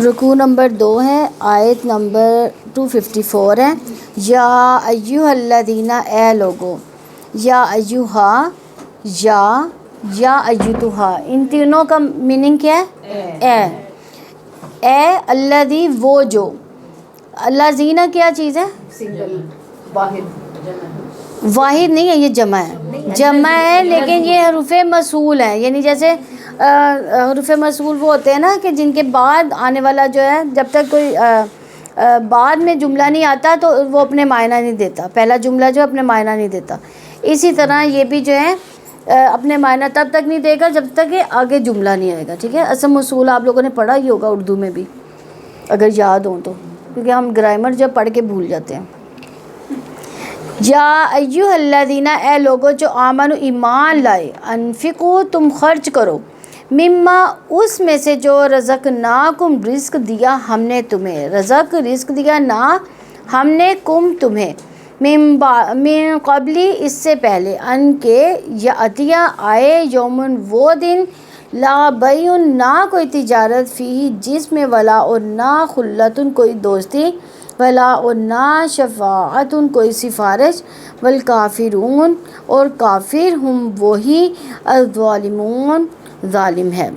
رکوع نمبر 2 ہے، آیت نمبر 254 ہے۔ یا ایھا الذین، اے لوگو، یا ایھا، یا ایتھا، ان تینوں کا میننگ کیا ہے؟ اے الذی، وہ جو، الذین کیا چیز ہے؟ سنگل، واحد نہیں ہے، یہ جمع ہے لیکن یہ حروف موصول ہے، یعنی جیسے حروف موصول وہ ہوتے ہیں نا کہ جن کے بعد آنے والا جو ہے، جب تک کوئی بعد میں جملہ نہیں آتا تو وہ اپنے معنی نہیں دیتا، پہلا جملہ جو اپنے معنی نہیں دیتا، اسی طرح یہ بھی جو ہے اپنے معنی تب تک نہیں دے گا جب تک کہ آگے جملہ نہیں آئے گا، ٹھیک ہے۔ اسم موصول آپ لوگوں نے پڑھا ہی ہوگا اردو میں بھی، اگر یاد ہوں تو، کیونکہ ہم گرامر جب پڑھ کے بھول جاتے ہیں۔ یا ایھا الذین، اے لوگو جو آمنو، ایمان لائے، انفقوا، تم خرچ کرو، مما، اس میں سے جو رزقناکم، رزق دیا ہم نے تمہیں، رزق دیا نا ہم نے کم تمہیں، من قبلی، اس سے پہلے، ان کے یاتیا، آئے، یومن، وہ دن، لا بیع، نہ کوئی تجارت، فیہ، جس میں، ولا، اور نہ، خلۃ، کوئی دوستی، ولا، اور نہ، شفاعت، کوئی سفارش، والکافرون، اور کافر، ہم وہی، الظالمون، ظالم ہے۔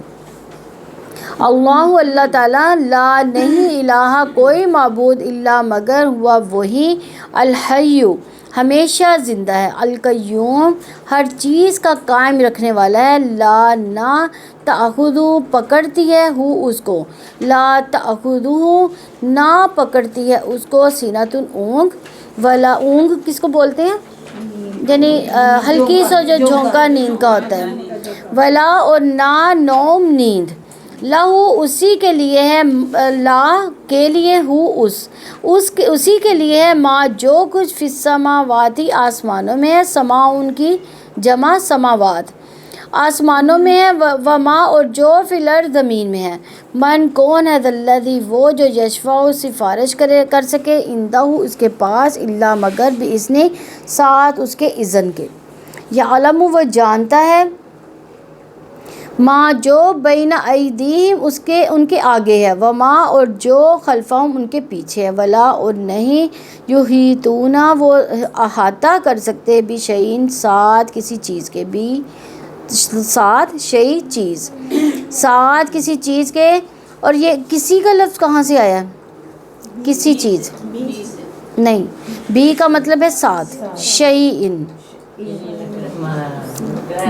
اللہ، اللہ تعالیٰ، لا، نہیں، الہ، کوئی معبود، الا، مگر، ہوا، وہی، الحی، ہمیشہ زندہ ہے، القیوم، ہر چیز کا قائم رکھنے والا ہے، لا، نہ، تأخذہ، پکڑتی ہے، ہو، اس کو، لا تأخذہ، نہ پکڑتی ہے اس کو، سینۃ، اونگ، ولا، اونگ کس کو بولتے ہیں؟ یعنی ہلکی سا جو جھونکا نیند کا ہوتا ہے، ولا، اور نہ، نوم، نیند، لہو، اسی کے لیے ہے، لا، کے لیے، ہو، اسی کے لیے ہے، ما، جو کچھ، فی السماواتی، آسمانوں میں ہے، سما، ان کی جمع، سماوات، آسمانوں میں ہے، وما، اور جو، فی الارض، زمین میں ہے، من، کون ہے، الذی، وہ جو، یشفع، سفارش کر سکے، عندہ، اس کے پاس، الا، مگر، باذنہ، ساتھ اس کے اذن کے، یعلم، وہ جانتا ہے، ما، جو، بین ایدیہم، ان کے آگے ہے، وما، اور جو، خلفہم، ان کے پیچھے ہے، ولا، اور نہیں، یحیطون، وہ احاطہ کر سکتے، بشیء، ساتھ کسی چیز کے، ساتھ شیء، چیز، ساتھ کسی چیز کے، اور یہ کسی کا لفظ کہاں سے آیا ہے؟ کسی چیز نہیں، بھی کا مطلب ہے ساتھ، شیء،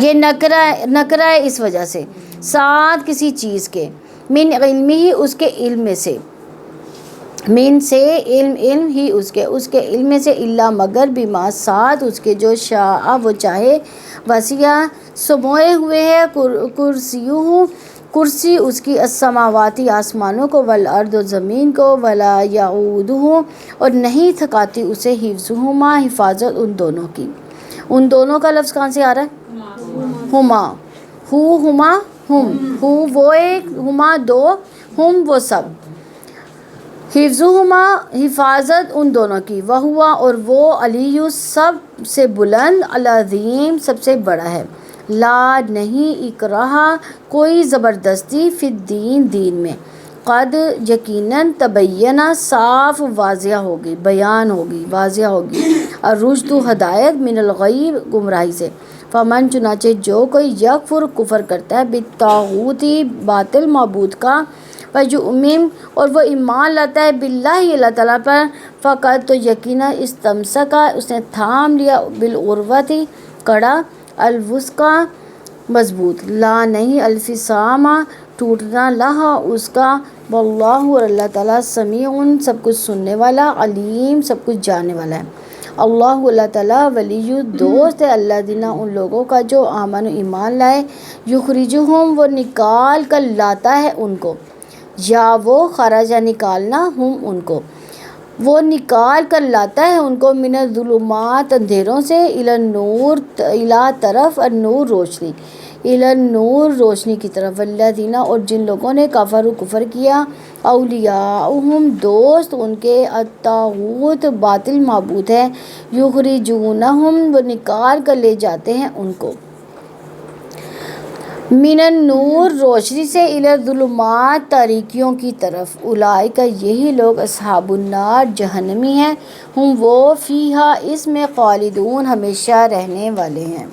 یہ نکرہ ہے اس وجہ سے، ساتھ کسی چیز کے، من علمہ، اس کے علم میں سے، من سے، علم ہی، اس کے علم میں سے، الا، مگر، بما، ساتھ اس کے، جو، شاء، وہ چاہے، وسیع، سموئے ہوئے ہے، کرسیہ، کرسی اس کی، السماواتی، آسمانوں کو، والارض، زمین کو، ولا یعودہ، اور نہیں تھکاتی اسے، حفظہما، حفاظت ان دونوں کی، ان دونوں کا لفظ کہاں سے آ رہا ہے؟ ہما، ہما، ہم، وہ ایک، ہما دو، ہم وہ سب، حفظہما، حفاظت ان دونوں کی، وہو، اور وہ، علی، سب سے بلند، العظیم، سب سے بڑا ہے، لا، نہیں، اکراہ، کوئی زبردستی، فی الدین، دین میں، قد، یقیناً، تبین، صاف، واضح ہوگی، بیان ہوگی، واضح ہوگی، الرشد، ہدایت، من الغی، گمراہی سے، فمن، چنانچہ جو کوئی، یکفر، کفر کرتا ہے، بالطاغوت، باطل معبود کا، ویؤمن، اور وہ ایمان لاتا ہے، باللہ، اللہ تعالیٰ پر، فقط، تو یقینا، استمسک، اس نے تھام لیا، بالعروۃ، کڑا، الوثقی، مضبوط، لا، نہیں، انفصام، ٹوٹنا، لہا، اس کا، واللہ، اور اللہ تعالیٰ، سمیع، سب کچھ سننے والا، علیم، سب کچھ جاننے والا ہے۔ اللہ، اللہ تعالیٰ، ولی، دوست ہے، الذین، ان لوگوں کا، جو، آمنوا، ایمان لائے، یخرجہم، وہ نکال کر لاتا ہے ان کو، یا، وہ، خرج، نکالنا، ہم، ان کو، وہ نکال کر لاتا ہے ان کو، من الظلمات، اندھیروں سے، الی النور، الی، طرف، النور، روشنی، الی النور، روشنی کی طرف، والذین، اور جن لوگوں نے، کفروا، کفر کیا، اولیاؤہم، دوست ان کے، الطاغوت، باطل معبود ہے، یخرجونہم، وہ نکال کر لے جاتے ہیں ان کو، من النور روشنی سے، الی الظلمات تاریکیوں کی طرف، اولئک یہی لوگ اصحاب النار جہنمی ہیں، ہم وہ فیہا اس میں خالدون ہمیشہ رہنے والے ہیں۔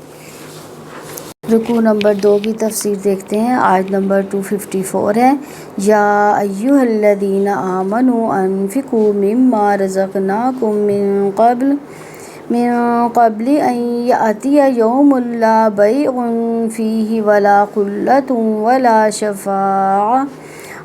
رکوع نمبر 2 کی تفسیر دیکھتے ہیں۔ آیت نمبر 254 ہے، یا ایھا الذین آمنوا انفقوا مما رزقناکم من قبل ان یأتی یوم لا بیع فیہ ولا خلۃ ولا شفاعۃ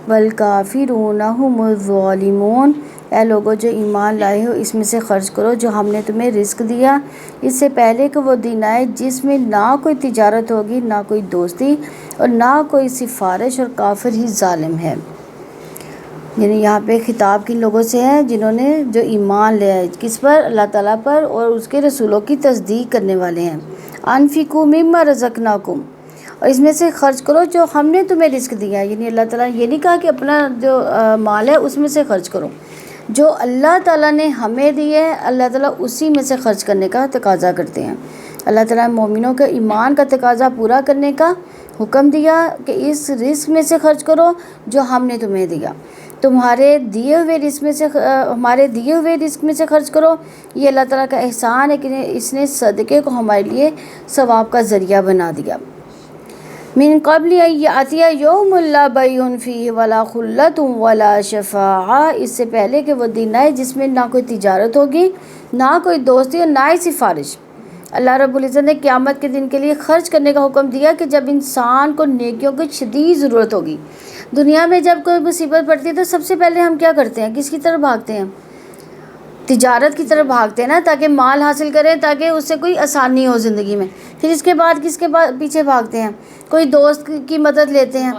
والکافرون هم الظالمون۔ اے لوگو جو ایمان لائے ہو، اس میں سے خرچ کرو جو ہم نے تمہیں رزق دیا، اس سے پہلے کہ وہ دن آئے جس میں نہ کوئی تجارت ہوگی، نہ کوئی دوستی اور نہ کوئی سفارش، اور کافر ہی ظالم ہے۔ یعنی یہاں پہ خطاب کن لوگوں سے ہے؟ جنہوں نے جو ایمان لے آئے، کس پر؟ اللہ تعالیٰ پر اور اس کے رسولوں کی تصدیق کرنے والے ہیں۔ انفقوا مما رزقناکم، اور اس میں سے خرچ کرو جو ہم نے تمہیں رزق دیا۔ یعنی اللہ تعالیٰ یہ نہیں کہا کہ اپنا جو مال ہے اس میں سے خرچ کرو، جو اللہ تعالیٰ نے ہمیں دی ہے اللہ تعالیٰ اسی میں سے خرچ کرنے کا تقاضا کرتے ہیں۔ اللہ تعالیٰ مومنوں کے ایمان کا تقاضا پورا کرنے کا حکم دیا کہ اس رزق میں سے خرچ کرو جو ہم نے تمہیں دیا، تمہارے دیے ہوئے رزق میں سے ہمارے دیے ہوئے رزق میں سے خرچ کرو۔ یہ اللہ تعالیٰ کا احسان ہے کہ اس نے صدقے کو ہمارے لیے ثواب کا ذریعہ بنا دیا۔ من قبل ان یأتی یوم لا بیع فیہ ولا خلۃ ولا شفاعۃ، اس سے پہلے کہ وہ دن آئے جس میں نہ کوئی تجارت ہوگی، نہ کوئی دوستی اور نہ ہی سفارش۔ اللہ رب العزت نے قیامت کے دن کے لیے خرچ کرنے کا حکم دیا کہ جب انسان کو نیکیوں کی شدید ضرورت ہوگی۔ دنیا میں جب کوئی مصیبت پڑتی ہے تو سب سے پہلے ہم کیا کرتے ہیں؟ کس کی طرف بھاگتے ہیں؟ تجارت کی طرف بھاگتے ہیں نا، تاکہ مال حاصل کریں، تاکہ اس سے کوئی آسانی ہو زندگی میں۔ پھر اس کے بعد کس کے پیچھے بھاگتے ہیں؟ کوئی دوست کی مدد لیتے ہیں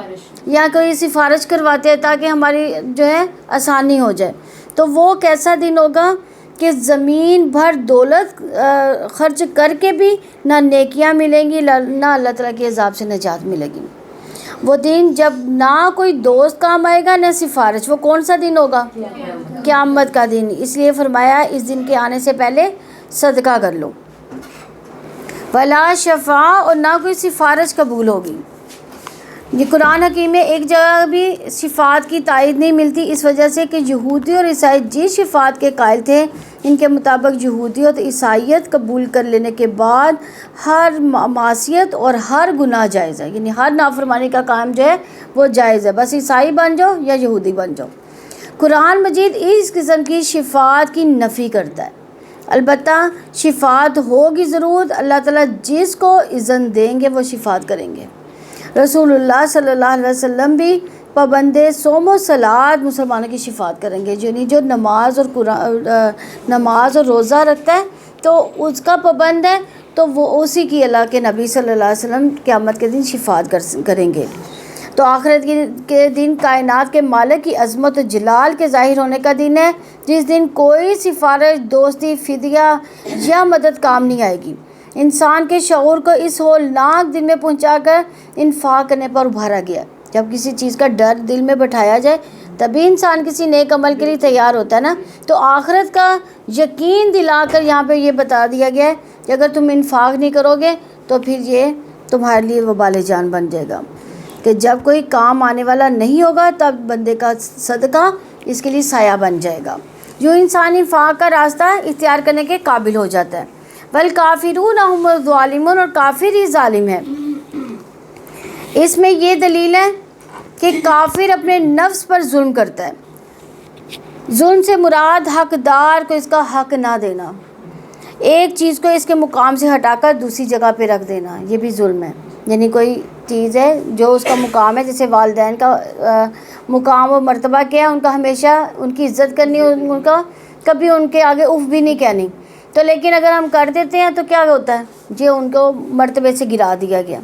یا کوئی سفارش کرواتے ہیں تاکہ ہماری جو ہے آسانی ہو جائے۔ تو وہ کیسا دن ہوگا کہ زمین بھر دولت خرچ کر کے بھی نہ نیکیاں ملیں گی، نہ اللہ تعالیٰ کے عذاب سے نجات ملے گی۔ وہ دن جب نہ کوئی دوست کام آئے گا نہ سفارش، وہ کون سا دن ہوگا؟ قیامت کا دن۔ اس لیے فرمایا اس دن کے آنے سے پہلے صدقہ کر لو۔ ولا شفاع، اور نہ کوئی سفارش قبول ہوگی۔ یہ قرآن حکیم میں ایک جگہ بھی شفاعت کی تائید نہیں ملتی، اس وجہ سے کہ یہودی اور عیسائی جس شفاعت کے قائل تھے، ان کے مطابق یہودیت اور عیسائیت قبول کر لینے کے بعد ہر معصیت اور ہر گناہ جائز ہے، یعنی ہر نافرمانی کا کام جو ہے وہ جائز ہے، بس عیسائی بن جاؤ یا یہودی بن جاؤ۔ قرآن مجید اس قسم کی شفاعت کی نفی کرتا ہے۔ البتہ شفاعت ہوگی ضرور، اللہ تعالیٰ جس کو اذن دیں گے وہ شفاعت کریں گے۔ رسول اللہ صلی اللہ علیہ وسلم بھی پابند صوم و صلات مسلمانوں کی شفاعت کریں گے، یعنی جو نماز اور روزہ رکھتا ہے تو اس کا پابند ہے، تو وہ اسی کی اللہ کے نبی صلی اللہ علیہ وسلم قیامت کے دن شفاعت کریں گے۔ تو آخرت کے دن کائنات کے مالک کی عظمت و جلال کے ظاہر ہونے کا دن ہے، جس دن کوئی سفارش، دوستی، فدیہ یا مدد کام نہیں آئے گی۔ انسان کے شعور کو اس ہولناک دن میں پہنچا کر انفاق کرنے پر ابھارا گیا۔ جب کسی چیز کا ڈر دل میں بٹھایا جائے تبھی انسان کسی نیک عمل کے لیے تیار ہوتا ہے نا۔ تو آخرت کا یقین دلا کر یہاں پہ یہ بتا دیا گیا ہے کہ اگر تم انفاق نہیں کرو گے تو پھر یہ تمہارے لیے وبال جان بن جائے گا، کہ جب کوئی کام آنے والا نہیں ہوگا تب بندے کا صدقہ اس کے لیے سایہ بن جائے گا۔ جو انسان انفاق کا راستہ اختیار کرنے کے قابل ہو جاتا ہے۔ والکافرون هم الظالمون، اور کافر ہی ظالم ہے۔ اس میں یہ دلیل ہے کہ کافر اپنے نفس پر ظلم کرتا ہے۔ ظلم سے مراد حقدار کو اس کا حق نہ دینا، ایک چیز کو اس کے مقام سے ہٹا کر دوسری جگہ پہ رکھ دینا، یہ بھی ظلم ہے۔ یعنی کوئی چیز ہے جو اس کا مقام ہے، جیسے والدین کا مقام و مرتبہ کیا ہے، ان کا ہمیشہ ان کی عزت کرنی، ان کا کبھی ان کے آگے اف بھی نہیں کہنی۔ تو لیکن اگر ہم کر دیتے ہیں تو کیا ہوتا ہے؟ یہ ان کو مرتبے سے گرا دیا گیا،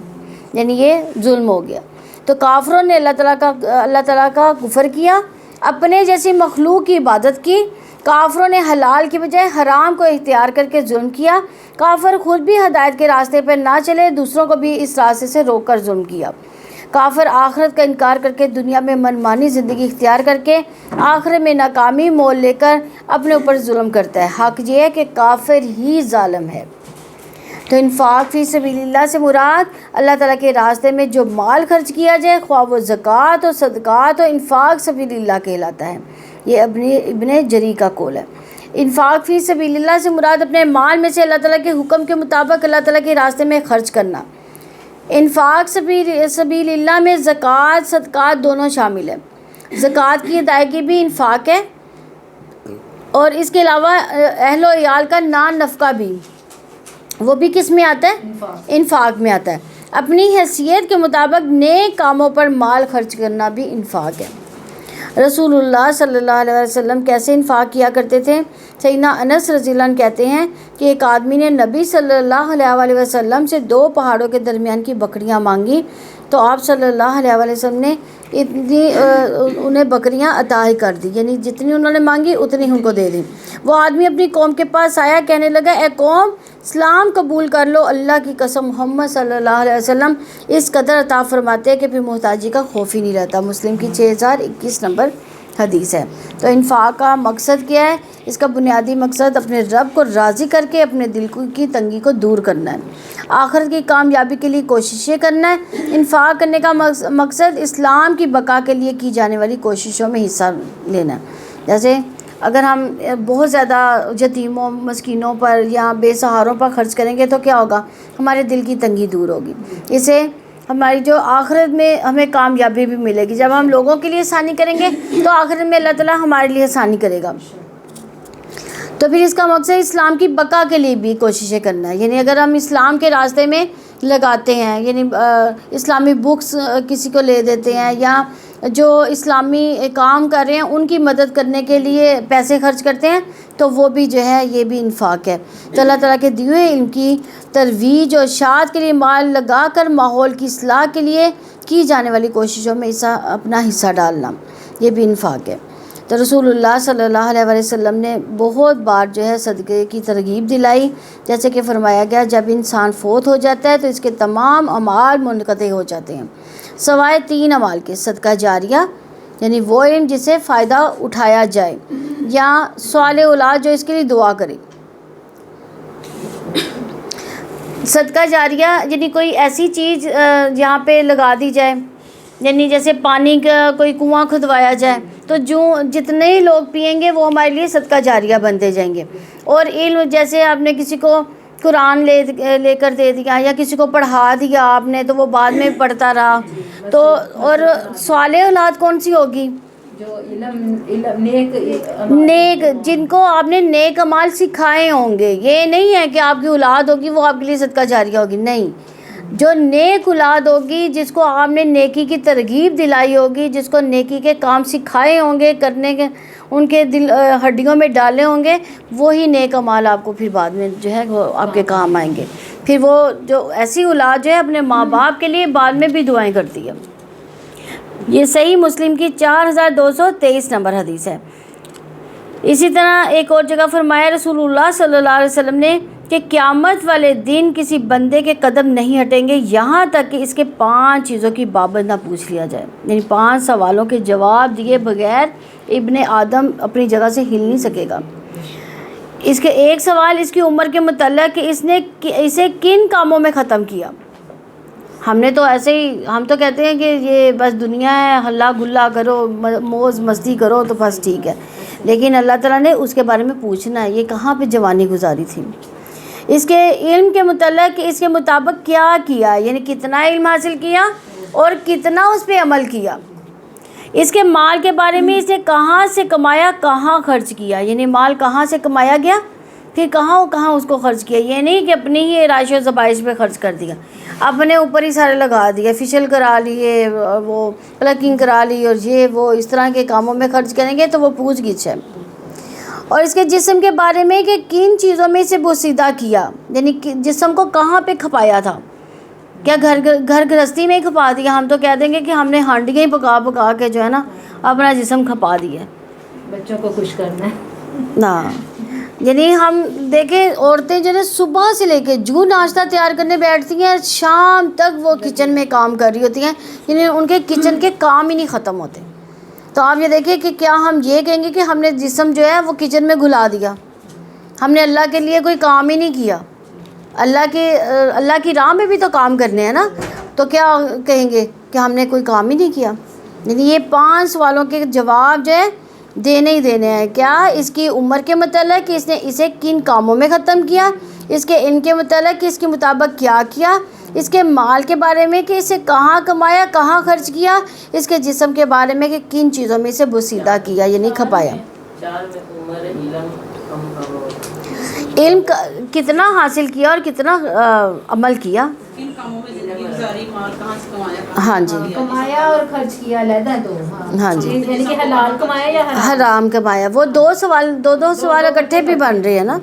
یعنی یہ ظلم ہو گیا۔ تو کافروں نے اللہ تعالیٰ کا کفر کیا، اپنے جیسی مخلوق کی عبادت کی۔ کافروں نے حلال کی بجائے حرام کو اختیار کر کے ظلم کیا۔ کافر خود بھی ہدایت کے راستے پر نہ چلے، دوسروں کو بھی اس راستے سے روک کر ظلم کیا۔ کافر آخرت کا انکار کر کے دنیا میں منمانی زندگی اختیار کر کے آخرت میں ناکامی مول لے کر اپنے اوپر ظلم کرتا ہے۔ حق یہ ہے کہ کافر ہی ظالم ہے۔ تو انفاق فی سبیل اللہ سے مراد اللہ تعالیٰ کے راستے میں جو مال خرچ کیا جائے، خواہ وہ زکوٰۃ و صدقات و انفاق سبیل اللہ کہلاتا ہے۔ یہ ابن جری کا قول ہے۔ انفاق فی سبیل اللہ سے مراد اپنے مال میں سے اللہ تعالیٰ کے حکم کے مطابق اللہ تعالیٰ کے راستے میں خرچ کرنا۔ انفاق سبیل اللہ میں زکوٰۃ صدقات دونوں شامل ہیں۔ زکوٰۃ کی ادائیگی بھی انفاق ہے، اور اس کے علاوہ اہل و عیال کا نان نفقہ بھی، وہ بھی کس میں آتا ہے؟ انفاق میں آتا ہے۔ اپنی حیثیت کے مطابق نیک کاموں پر مال خرچ کرنا بھی انفاق ہے۔ رسول اللہ صلی اللہ علیہ وسلم کیسے انفاق کیا کرتے تھے؟ سیدنا انس رضی اللہ عنہ کہتے ہیں کہ ایک آدمی نے نبی صلی اللہ علیہ وسلم سے 2 پہاڑوں کے درمیان کی بکریاں مانگی، تو آپ صلی اللہ علیہ وسلم نے انہیں بکریاں عطا ہی کر دی، یعنی جتنی انہوں نے مانگی اتنی ان کو دے دی۔ وہ آدمی اپنی قوم کے پاس آیا، کہنے لگا اے قوم، اسلام قبول کر لو، اللہ کی قسم محمد صلی اللہ علیہ وسلم اس قدر عطا فرماتے ہیں کہ پھر محتاجی کا خوف ہی نہیں رہتا۔ مسلم کی 6021 نمبر حدیث ہے۔ تو انفاق کا مقصد کیا ہے؟ اس کا بنیادی مقصد اپنے رب کو راضی کر کے اپنے دل کی تنگی کو دور کرنا ہے، آخرت کی کامیابی کے لیے کوششیں کرنا ہے۔ انفاق کرنے کا مقصد اسلام کی بقا کے لیے کی جانے والی کوششوں میں حصہ لینا ہے۔ جیسے اگر ہم بہت زیادہ یتیموں، مسکینوں پر یا بے سہاروں پر خرچ کریں گے تو کیا ہوگا؟ ہمارے دل کی تنگی دور ہوگی، اسے ہماری جو آخرت میں ہمیں کامیابی بھی ملے گی۔ جب ہم لوگوں کے لیے آسانی کریں گے تو آخرت میں اللہ تعالیٰ ہمارے لیے آسانی کرے گا۔ تو پھر اس کا مقصد اسلام کی بقا کے لیے بھی کوششیں کرنا ہے، یعنی اگر ہم اسلام کے راستے میں لگاتے ہیں، یعنی اسلامی بکس کسی کو لے دیتے ہیں، یا جو اسلامی کام کر رہے ہیں ان کی مدد کرنے کے لیے پیسے خرچ کرتے ہیں، تو وہ بھی جو ہے یہ بھی انفاق ہے۔ تو اللہ تعالیٰ کے دیے ہوئے علم کی ترویج اور اشاعت کے لیے مال لگا کر ماحول کی اصلاح کے لیے کی جانے والی کوششوں میں اپنا حصہ ڈالنا، یہ بھی انفاق ہے۔ تو رسول اللہ صلی اللہ علیہ وسلم نے بہت بار جو ہے صدقے کی ترغیب دلائی، جیسے کہ فرمایا گیا جب انسان فوت ہو جاتا ہے تو اس کے تمام اعمال منقطع ہو جاتے ہیں سوائے 3 اعمال کے: صدقہ جاریہ یعنی وہ علم جس سے فائدہ اٹھایا جائے، یا صالح اولاد جو اس کے لیے دعا کرے۔ صدقہ جاریہ یعنی کوئی ایسی چیز یہاں پہ لگا دی جائے، یعنی جیسے پانی کا کوئی کنواں کھدوایا جائے تو جتنے ہی لوگ پئیں گے وہ ہمارے لیے صدقہ جاریہ بنتے جائیں گے۔ اور علم جیسے آپ نے کسی کو قرآن لے کر دے دیا، یا کسی کو پڑھا دیا آپ نے تو وہ بعد میں پڑھتا رہا، تو اور صالح اولاد کون سی ہوگی؟ جو نیک، جن کو آپ نے نیک اعمال سکھائے ہوں گے۔ یہ نہیں ہے کہ آپ کی اولاد ہوگی وہ آپ کے لیے صدقہ جاریہ ہوگی، نہیں، جو نیک اولاد ہوگی، جس کو آپ نے نیکی کی ترغیب دلائی ہوگی، جس کو نیکی کے کام سکھائے ہوں گے کرنے کے، ان کے دل ہڈیوں میں ڈالے ہوں گے، وہی نیک اعمال آپ کو پھر بعد میں جو ہے وہ آپ کے کام آئیں گے۔ پھر وہ جو ایسی اولاد جو ہے اپنے ماں باپ کے لیے بعد میں بھی دعائیں کرتی ہے۔ یہ صحیح مسلم کی 4223 نمبر حدیث ہے۔ اسی طرح ایک اور جگہ فرمایا رسول اللہ صلی اللہ علیہ وسلم نے کہ قیامت والے دن کسی بندے کے قدم نہیں ہٹیں گے یہاں تک کہ اس کے 5 چیزوں کی بابت نہ پوچھ لیا جائے، یعنی 5 سوالوں کے جواب دیے بغیر ابن آدم اپنی جگہ سے ہل نہیں سکے گا۔ اس کے ایک سوال اس کی عمر کے متعلق کہ اس نے اسے کن کاموں میں ختم کیا۔ ہم نے تو ایسے ہی، ہم تو کہتے ہیں کہ یہ بس دنیا ہے، ہلا گلا کرو، موج مستی کرو تو بس ٹھیک ہے، لیکن اللہ تعالیٰ نے اس کے بارے میں پوچھنا ہے، یہ کہاں پہ جوانی گزاری تھی۔ اس کے علم کے متعلق اس کے مطابق کیا کیا، یعنی کتنا علم حاصل کیا اور کتنا اس پہ عمل کیا۔ اس کے مال کے بارے میں اس نے کہاں سے کمایا، کہاں خرچ کیا، یعنی مال کہاں سے کمایا گیا، پھر کہاں اس کو خرچ کیا۔ یہ نہیں کہ اپنی ہی عیش و زبائش پہ خرچ کر دیا، اپنے اوپر ہی سارے لگا دیے، فیشل کرا لیے، وہ پلکنگ کرا لی، اور یہ وہ اس طرح کے کاموں میں خرچ کریں گے تو وہ پوچھ گچھ ہے۔ اور اس کے جسم کے بارے میں کہ کن چیزوں میں اسے بوسیدہ کیا، یعنی جسم کو کہاں پہ کھپایا تھا، کیا گھر گرہستی میں ہی کھپا دیا؟ ہم تو کہہ دیں گے کہ ہم نے ہانڈیاں ہی پکا کے جو ہے نا اپنا جسم کھپا دیا، بچوں کو خوش کرنا ہے نا۔ یعنی ہم دیکھیں عورتیں جو ہے صبح سے لے کے جو ناشتہ تیار کرنے بیٹھتی ہیں شام تک وہ کچن میں کام کر رہی ہوتی ہیں، یعنی ان کے کچن کے کام ہی نہیں ختم ہوتے۔ تو آپ یہ دیکھیں کہ کیا ہم یہ کہیں گے کہ ہم نے جسم جو ہے وہ کچن میں گھلا دیا، ہم نے اللہ کے لیے کوئی کام ہی نہیں کیا۔ اللہ کی راہ میں بھی تو کام کرنے ہیں نا، تو کیا کہیں گے کہ ہم نے کوئی کام ہی نہیں کیا؟ یعنی یہ 5 سوالوں کے جواب جو ہے دینے ہی دینے ہیں. کیا اس کی عمر کے متعلق کہ اس نے اسے کن کاموں میں ختم کیا، اس کے ان کے متعلق کہ اس کے مطابق کیا کیا، اس کے مال کے بارے میں کہ اسے کہاں کمایا کہاں خرچ کیا، اس کے جسم کے بارے میں کہ کن چیزوں میں اسے بوسیدہ کیا یعنی کھپایا. علم کتنا حاصل کیا اور کتنا عمل کیا. کن کاموں میں زندگی گزاری، مال کہاں سے کمایا، ہاں جی، کمایا اور خرچ کیا علیحدہ ہے تو. ہاں جی، یعنی کہ حلال کمایا یا حرام کمایا. وہ دو سوال اکٹھے بھی بن رہے ہیں نا.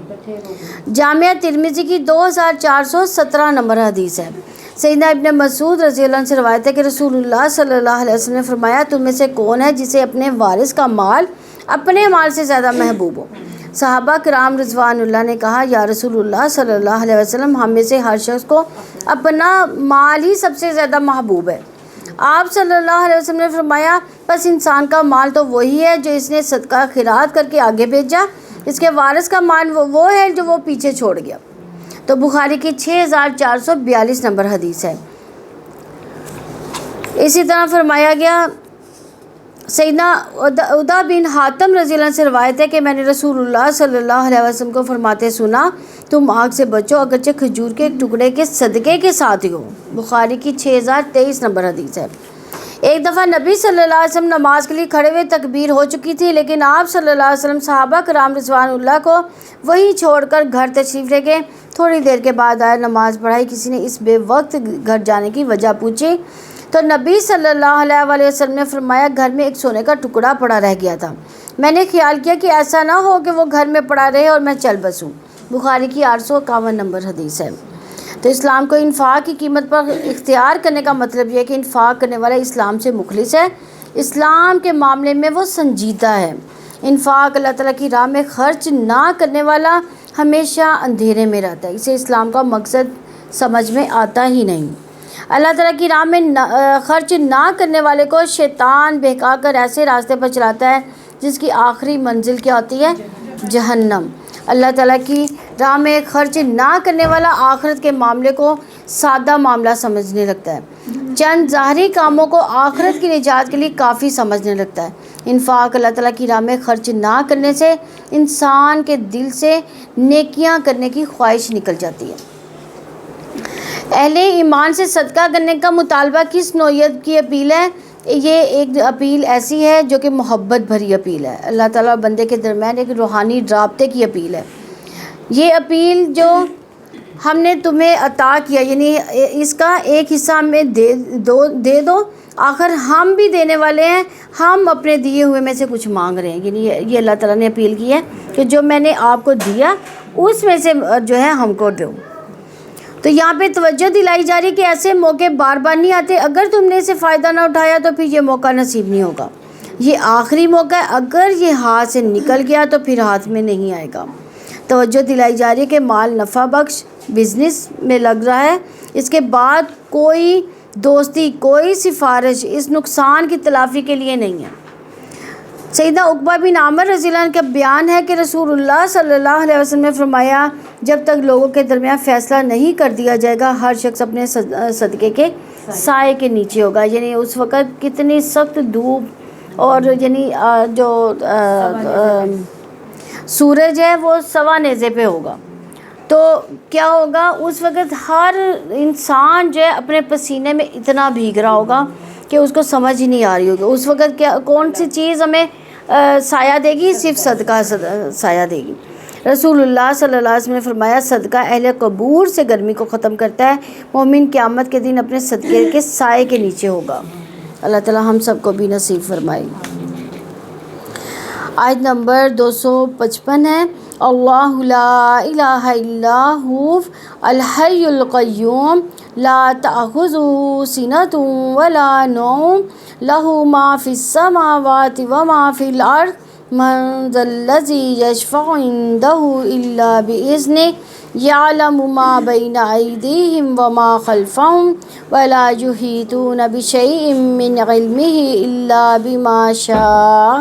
جامعہ ترمذی کی 2417 نمبر حدیث ہے. سیدنا ابن مسعود رضی اللہ عنہ سے روایت ہے کہ رسول اللہ صلی اللہ علیہ وسلم نے فرمایا تم میں سے کون ہے جسے اپنے وارث کا مال اپنے مال سے زیادہ محبوب ہو؟ صحابہ کرام رضوان اللہ نے کہا یا رسول اللہ صلی اللہ علیہ وسلم ہم میں سے ہر شخص کو اپنا مال ہی سب سے زیادہ محبوب ہے. آپ صلی اللہ علیہ وسلم نے فرمایا بس انسان کا مال تو وہی ہے جو اس نے صدقہ خیرات کر کے آگے بھیجا، اس کے وارث کا مال وہ ہے جو وہ پیچھے چھوڑ گیا. تو بخاری کی 6442 نمبر حدیث ہے. اسی طرح فرمایا گیا سیدنا عدا بن حاتم رضی اللہ عنہ سے روایت ہے کہ میں نے رسول اللہ صلی اللہ علیہ وسلم کو فرماتے سنا تم آگ سے بچو اگرچہ کھجور کے ایک ٹکڑے کے صدقے کے ساتھ ہی ہو. بخاری کی 6023 نمبر حدیث ہے. ایک دفعہ نبی صلی اللہ علیہ وسلم نماز کے لیے کھڑے ہوئے تکبیر ہو چکی تھی، لیکن آپ صلی اللہ علیہ وسلم صحابہ کرام رضوان اللہ کو وہی چھوڑ کر گھر تشریف لے گئے. تھوڑی دیر کے بعد آئے، نماز پڑھائی. کسی نے اس بے وقت گھر جانے کی وجہ پوچھی تو نبی صلی اللہ علیہ وسلم نے فرمایا گھر میں ایک سونے کا ٹکڑا پڑا رہ گیا تھا، میں نے خیال کیا کہ ایسا نہ ہو کہ وہ گھر میں پڑا رہے اور میں چل بسوں. بخاری کی 851 نمبر حدیث ہے. تو اسلام کو انفاق کی قیمت پر اختیار کرنے کا مطلب یہ ہے کہ انفاق کرنے والا اسلام سے مخلص ہے، اسلام کے معاملے میں وہ سنجیدہ ہے. انفاق اللہ تعالیٰ کی راہ میں خرچ نہ کرنے والا ہمیشہ اندھیرے میں رہتا ہے، اسے اسلام کا مقصد سمجھ میں آتا ہی نہیں. اللہ تعالیٰ کی راہ میں خرچ نہ کرنے والے کو شیطان بہکا کر ایسے راستے پر چلاتا ہے جس کی آخری منزل کیا ہوتی ہے؟ جہنم. اللہ تعالیٰ کی راہ میں خرچ نہ کرنے والا آخرت کے معاملے کو سادہ معاملہ سمجھنے لگتا ہے، چند ظاہری کاموں کو آخرت کی نجات کے لیے کافی سمجھنے لگتا ہے. انفاق اللہ تعالیٰ کی راہ میں خرچ نہ کرنے سے انسان کے دل سے نیکیاں کرنے کی خواہش نکل جاتی ہے. اہل ایمان سے صدقہ کرنے کا مطالبہ کس نوعیت کی اپیل ہے؟ یہ ایک اپیل ایسی ہے جو کہ محبت بھری اپیل ہے، اللہ تعالیٰ اور بندے کے درمیان ایک روحانی رابطے کی اپیل ہے. یہ اپیل جو ہم نے تمہیں عطا کیا یعنی اس کا ایک حصہ ہمیں دے دو، آخر ہم بھی دینے والے ہیں، ہم اپنے دیے ہوئے میں سے کچھ مانگ رہے ہیں. یعنی یہ اللہ تعالیٰ نے اپیل کی ہے کہ جو میں نے آپ کو دیا اس میں سے جو ہے ہم کو دو. تو یہاں پہ توجہ دلائی جا رہی کہ ایسے موقع بار بار نہیں آتے، اگر تم نے اسے فائدہ نہ اٹھایا تو پھر یہ موقع نصیب نہیں ہوگا. یہ آخری موقع ہے، اگر یہ ہاتھ سے نکل گیا تو پھر ہاتھ میں نہیں آئے گا. توجہ دلائی جا رہی ہے کہ مال نفع بخش بزنس میں لگ رہا ہے، اس کے بعد کوئی دوستی کوئی سفارش اس نقصان کی تلافی کے لیے نہیں ہے. سیدنا عقبہ بن عامر رضی اللہ عنہ کا بیان ہے کہ رسول اللہ صلی اللہ علیہ وسلم نے فرمایا جب تک لوگوں کے درمیان فیصلہ نہیں کر دیا جائے گا ہر شخص اپنے صدقے کے سائے کے نیچے ہوگا. یعنی اس وقت کتنی سخت دھوپ اور یعنی جو سورج ہے وہ سوا نیزے پہ ہوگا، تو کیا ہوگا اس وقت ہر انسان جو ہے اپنے پسینے میں اتنا بھیگ رہا ہوگا کہ اس کو سمجھ ہی نہیں آ رہی ہوگی اس وقت کیا کون سی چیز ہمیں سایہ دے گی، صرف صدقہ سایہ دے گی. رسول اللہ صلی اللہ علیہ وسلم نے فرمایا صدقہ اہل قبور سے گرمی کو ختم کرتا ہے، مومن قیامت کے دن اپنے صدقے کے سائے کے نیچے ہوگا. اللہ تعالی ہم سب کو بھی نصیب فرمائے. آیت نمبر 255 ہے اللہ لا الہ الا هو الحی القیوم لا تأخذه سنۃ ولا نوم له ما فی السماوات وما فی الارض من ذا الذی یشفع عنده الا بإذنه یعلم ما بین ایدیہم وما خلفہم ولا یحیطون بشیء من علمه الا بما شاء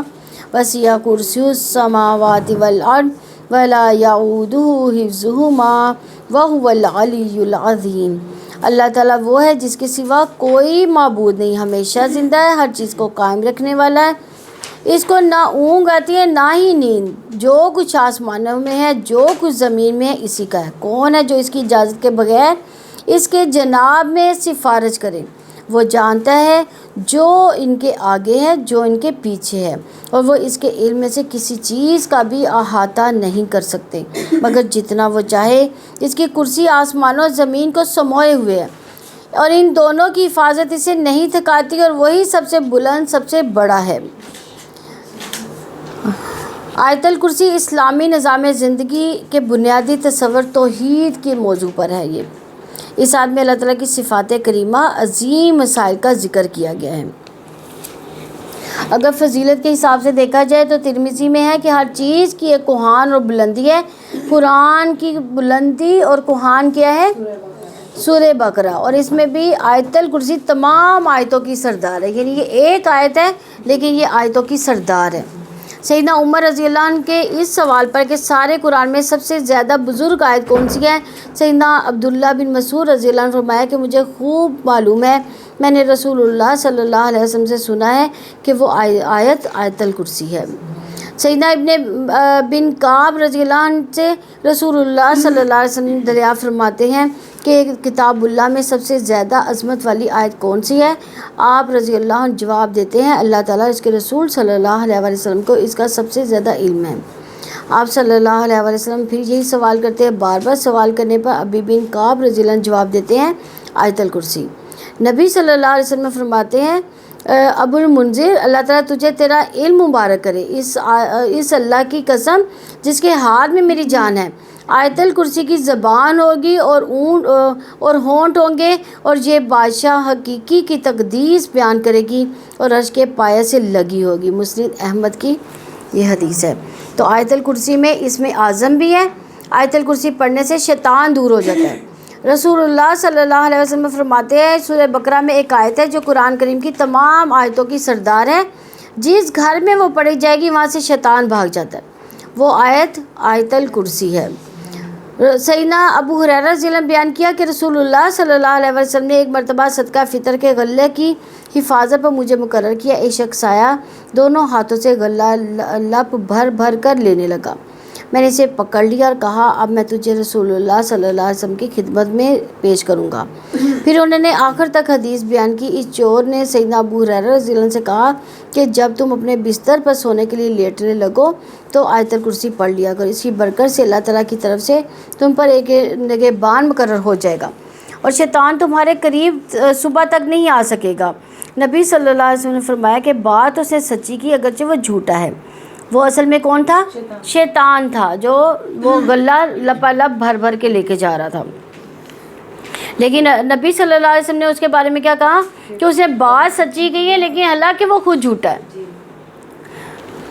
وسع کرسیہ السماوات والارض ولا یعودہ حفظہما وہو العلی العظیم۔ اللہ تعالیٰ وہ ہے جس کے سوا کوئی معبود نہیں، ہمیشہ زندہ ہے، ہر چیز کو قائم رکھنے والا ہے، اس کو نہ اونگ آتی ہے نہ ہی نیند، جو کچھ آسمانوں میں ہے جو کچھ زمین میں ہے اسی کا ہے۔ کون ہے جو اس کی اجازت کے بغیر اس کے جناب میں سفارش کرے؟ وہ جانتا ہے جو ان کے آگے ہے جو ان کے پیچھے ہے، اور وہ اس کے علم میں سے کسی چیز کا بھی احاطہ نہیں کر سکتے مگر جتنا وہ چاہے۔ اس کی کرسی آسمانوں اور زمین کو سموئے ہوئے ہے، اور ان دونوں کی حفاظت اسے نہیں تھکاتی، اور وہی سب سے بلند سب سے بڑا ہے۔ آیت الکرسی اسلامی نظام زندگی کے بنیادی تصور توحید کے موضوع پر ہے۔ اس آیت میں اللہ تعالیٰ کی صفات کریمہ عظیم مسائل کا ذکر کیا گیا ہے۔ اگر فضیلت کے حساب سے دیکھا جائے تو ترمذی میں ہے کہ ہر چیز کی ایک کوہان اور بلندی ہے۔ قرآن کی بلندی اور کوہان کیا ہے؟ سورہ بقرہ، اور اس میں بھی آیت الکرسی تمام آیتوں کی سردار ہے، یعنی یہ ایک آیت ہے لیکن یہ آیتوں کی سردار ہے۔ سیدنا عمر رضی اللہ عنہ کے اس سوال پر کہ سارے قرآن میں سب سے زیادہ بزرگ آیت کون سی ہے، سیدنا عبداللہ بن مسعود رضی اللہ عنہ فرمایا کہ مجھے خوب معلوم ہے، میں نے رسول اللہ صلی اللہ علیہ وسلم سے سنا ہے کہ وہ آیت الکرسی ہے۔ سیدنا ابن بن کعب رضی اللہ عنہ سے رسول اللہ صلی اللہ علیہ وسلم دریافت فرماتے ہیں کہ کتاب اللہ میں سب سے زیادہ عظمت والی آیت کون سی ہے؟ آپ رضی اللہ عنہ جواب دیتے ہیں اللہ تعالیٰ اس کے رسول صلی اللہ علیہ وسلم کو اس کا سب سے زیادہ علم ہے۔ آپ صلی اللہ علیہ وسلم پھر یہی سوال کرتے ہیں، بار بار سوال کرنے پر ابی بن کعب رضی اللہ عنہ جواب دیتے ہیں آیت الکرسی۔ نبی صلی اللہ علیہ وسلم فرماتے ہیں ابو المنذر اللہ تعالیٰ تجھے تیرا علم مبارک کرے، اس اللہ کی قسم جس کے ہاتھ میں میری جان ہے، آیت الکرسی کی زبان ہوگی اور ہونٹ ہوں گے، اور یہ بادشاہ حقیقی کی تقدیس بیان کرے گی اور عرش کے پایہ سے لگی ہوگی۔ مسند احمد کی یہ حدیث ہے۔ تو آیت الکرسی میں اسم اعظم بھی ہے۔ آیت الکرسی پڑھنے سے شیطان دور ہو جاتا ہے۔ رسول اللہ صلی اللہ علیہ وسلم فرماتے ہیں سورہ بقرہ میں ایک آیت ہے جو قرآن کریم کی تمام آیتوں کی سردار ہے، جس گھر میں وہ پڑھی جائے گی وہاں سے شیطان بھاگ جاتا ہے، وہ آیت الکرسی ہے۔ سیدنا ابو ہریرہ رضی اللہ عنہ بیان کیا کہ رسول اللہ صلی اللہ علیہ وسلم نے ایک مرتبہ صدقہ فطر کے غلے کی حفاظت پر مجھے مقرر کیا۔ ایک شخص آیا، دونوں ہاتھوں سے غلہ لپ بھر بھر کر لینے لگا۔ میں نے اسے پکڑ لیا اور کہا اب میں تجھے رسول اللہ صلی اللہ علیہ وسلم کی خدمت میں پیش کروں گا۔ پھر انہوں نے آخر تک حدیث بیان کی۔ اس چور نے سیدنا ابو ہریرہ رضی اللہ عنہ سے کہا کہ جب تم اپنے بستر پر سونے کے لیے لیٹنے لگو تو آیت الکرسی پڑھ لیا کرو، اس کی برکت سے اللہ تعالیٰ کی طرف سے تم پر ایک نگہبان مقرر ہو جائے گا اور شیطان تمہارے قریب صبح تک نہیں آ سکے گا۔ نبی صلی اللہ علیہ وسلم نے فرمایا کہ بات اس نے سچی کی اگرچہ وہ جھوٹا ہے۔ وہ اصل میں کون تھا؟ شیطان تھا، جو وہ غلہ لپا بھر بھر کے لے کے جا رہا تھا۔ لیکن نبی صلی اللہ علیہ وسلم نے اس کے بارے میں کیا کہا کہ اسے بات سچی کہی ہے لیکن حالانکہ وہ خود جھوٹا ہے۔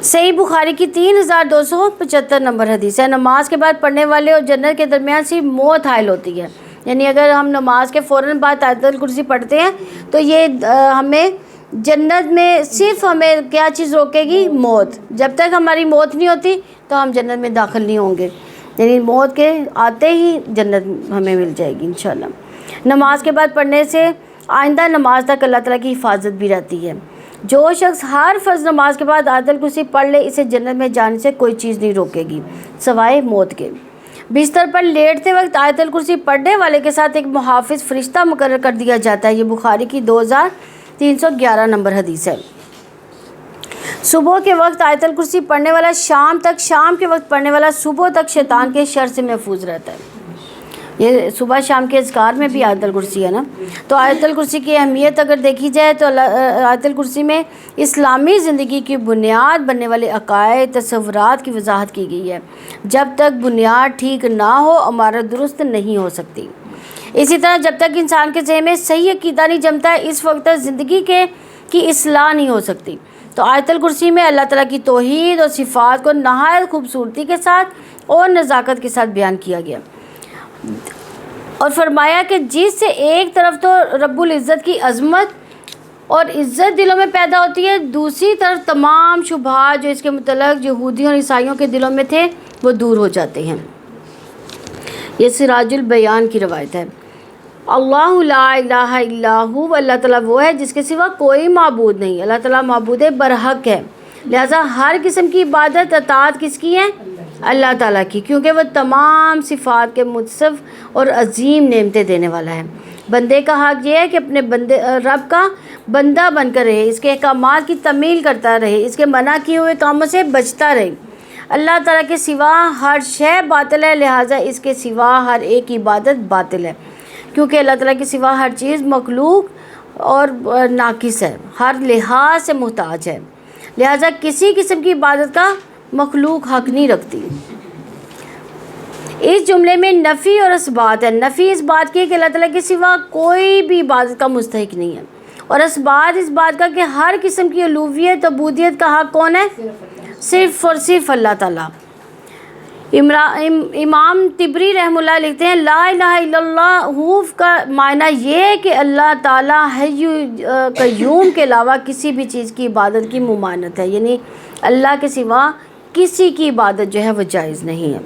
صحیح بخاری کی 3275 نمبر حدیث ہے، نماز کے بعد پڑھنے والے اور جنت کے درمیان صرف موت حائل ہوتی ہے، یعنی اگر ہم نماز کے فوراً بعد آیت الکرسی پڑھتے ہیں تو یہ ہمیں جنت میں صرف ہمیں کیا چیز روکے گی؟ موت۔ جب تک ہماری موت نہیں ہوتی تو ہم جنت میں داخل نہیں ہوں گے، یعنی موت کے آتے ہی جنت ہمیں مل جائے گی انشاءاللہ۔ نماز کے بعد پڑھنے سے آئندہ نماز تک اللہ تعالیٰ کی حفاظت بھی رہتی ہے۔ جو شخص ہر فرض نماز کے بعد آیت الکرسی پڑھ لے اسے جنت میں جانے سے کوئی چیز نہیں روکے گی سوائے موت کے۔ بستر پر لیٹتے وقت آیت الکرسی پڑھنے والے کے ساتھ ایک محافظ فرشتہ مقرر کر دیا جاتا ہے، یہ بخاری کی 2311 نمبر حدیث ہے۔ صبح کے وقت آیت الکرسی پڑھنے والا شام تک، شام کے وقت پڑھنے والا صبح تک شیطان کے شر سے محفوظ رہتا ہے۔ یہ صبح شام کے اذکار میں بھی آیت الکرسی ہے نا۔ تو آیت الکرسی کی اہمیت اگر دیکھی جائے تو آیت الکرسی میں اسلامی زندگی کی بنیاد بننے والے عقائد تصورات کی وضاحت کی گئی ہے۔ جب تک بنیاد ٹھیک نہ ہو عمارت درست نہیں ہو سکتی۔ اسی طرح جب تک انسان کے ذہن میں صحیح عقیدہ نہیں جمتا ہے اس وقت تک زندگی کی اصلاح نہیں ہو سکتی۔ تو آیت الکرسی میں اللہ تعالیٰ کی توحید اور صفات کو نہایت خوبصورتی کے ساتھ اور نزاکت کے ساتھ بیان کیا گیا اور فرمایا کہ جس سے ایک طرف تو رب العزت کی عظمت اور عزت دلوں میں پیدا ہوتی ہے، دوسری طرف تمام شبہات جو اس کے متعلق یہودیوں اور عیسائیوں کے دلوں میں تھے وہ دور ہو جاتے ہیں۔ یہ سراج البیان کی روایت ہے۔ اللہ لا الہ الا ہو، اللہ تعالیٰ وہ ہے جس کے سوا کوئی معبود نہیں، اللہ تعالیٰ معبود برحق ہے، لہٰذا ہر قسم کی عبادت اطاعت کس کی ہے؟ اللہ تعالیٰ کی، کیونکہ وہ تمام صفات کے متصف اور عظیم نعمتیں دینے والا ہے۔ بندے کا حق یہ ہے کہ اپنے رب کا بندہ بن کر رہے، اس کے احکامات کی تعمیل کرتا رہے، اس کے منع کیے ہوئے کاموں سے بچتا رہے۔ اللہ تعالیٰ کے سوا ہر شے باطل ہے، لہٰذا اس کے سوا ہر ایک عبادت باطل ہے، کیونکہ اللہ تعالیٰ کے سوا ہر چیز مخلوق اور ناقص ہے، ہر لحاظ سے محتاج ہے، لہٰذا کسی قسم کی عبادت کا مخلوق حق نہیں رکھتی۔ اس جملے میں نفی اور اثبات ہے۔ نفی اس بات کی ہے کہ اللہ تعالیٰ کے سوا کوئی بھی عبادت کا مستحق نہیں ہے، اور اثبات اس بات کا کہ ہر قسم کی الوہیت عبودیت کا حق کون ہے؟ صرف اور صرف اللہ تعالیٰ۔ امام طبری رحمہ اللہ لکھتے ہیں لا الہ الا اللہ کا معنی یہ ہے کہ اللہ تعالیٰ حی قیوم کے علاوہ کسی بھی چیز کی عبادت کی ممانعت ہے، یعنی اللہ کے سوا کسی کی عبادت جو ہے وہ جائز نہیں ہے۔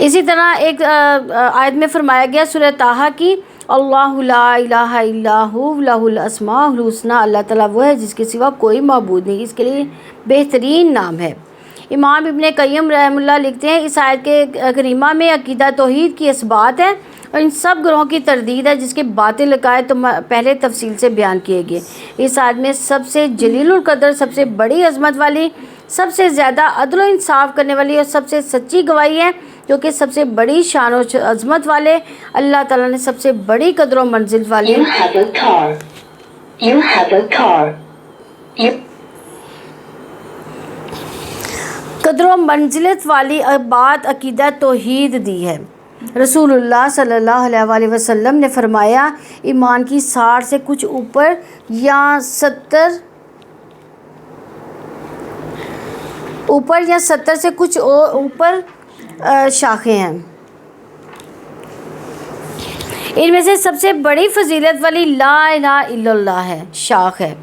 اسی طرح ایک آیت میں فرمایا گیا سورہ طٰہٰ کی، اللہ لا الہ الا ہو لہ الاسماء الحسنی، اللہ تعالیٰ وہ ہے جس کے سوا کوئی معبود نہیں، اس کے لیے بہترین نام ہے۔ امام ابن قیم رحمہ اللہ لکھتے ہیں اس آیت کے کریمہ میں عقیدہ توحید کی اثبات ہے اور ان سب گروہوں کی تردید ہے جس کے باطل عقائد تو پہلے تفصیل سے بیان کیے گئے۔ اس آیت میں سب سے جلیل القدر، سب سے بڑی عظمت والی، سب سے زیادہ عدل و انصاف کرنے والی اور سب سے سچی گواہی ہے، جو کہ سب سے بڑی شان و عظمت والے اللہ تعالیٰ نے سب سے بڑی قدر و منزل والی قدر و منزلت والی بات عقیدہ توحید دی ہے۔ رسول اللہ صلی اللہ علیہ وآلہ وسلم نے فرمایا ایمان کی 60 سے کچھ اوپر یا 70 سے کچھ اوپر شاخیں ہیں، ان میں سے سب سے بڑی فضیلت والی لا الہ الا اللہ ہے، شاخ ہے،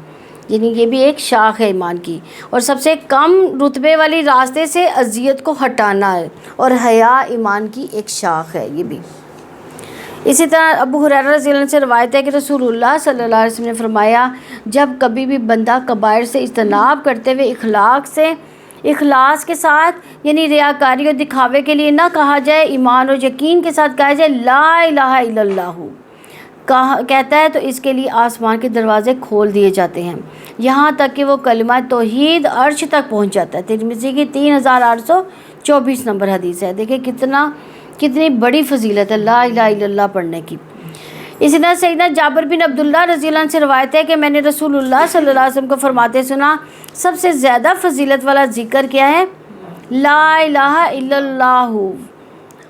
یعنی یہ بھی ایک شاخ ہے ایمان کی، اور سب سے کم رتبے والی راستے سے اذیت کو ہٹانا ہے، اور حیا ایمان کی ایک شاخ ہے یہ بھی۔ اسی طرح ابو ہریرہ رضی اللہ عنہ سے روایت ہے کہ رسول اللہ صلی اللہ علیہ وسلم نے فرمایا جب کبھی بھی بندہ کبائر سے اجتناب کرتے ہوئے اخلاص کے ساتھ، یعنی ریاکاری اور دکھاوے کے لیے نہ کہا جائے، ایمان اور یقین کے ساتھ کہا جائے لا الہ الا اللہ کہتا ہے تو اس کے لیے آسمان کے دروازے کھول دیے جاتے ہیں، یہاں تک کہ وہ کلمہ توحید عرش تک پہنچ جاتا ہے۔ ترمذی کی 3824 نمبر حدیث ہے۔ دیکھیں کتنی بڑی فضیلت ہے لا الہ الا اللہ پڑھنے کی۔ اسی طرح سیدنا جابر بن عبداللہ رضی اللہ عنہ سے روایت ہے کہ میں نے رسول اللہ صلی اللہ علیہ وسلم کو فرماتے سنا سب سے زیادہ فضیلت والا ذکر کیا ہے؟ لا الہ الا اللہ،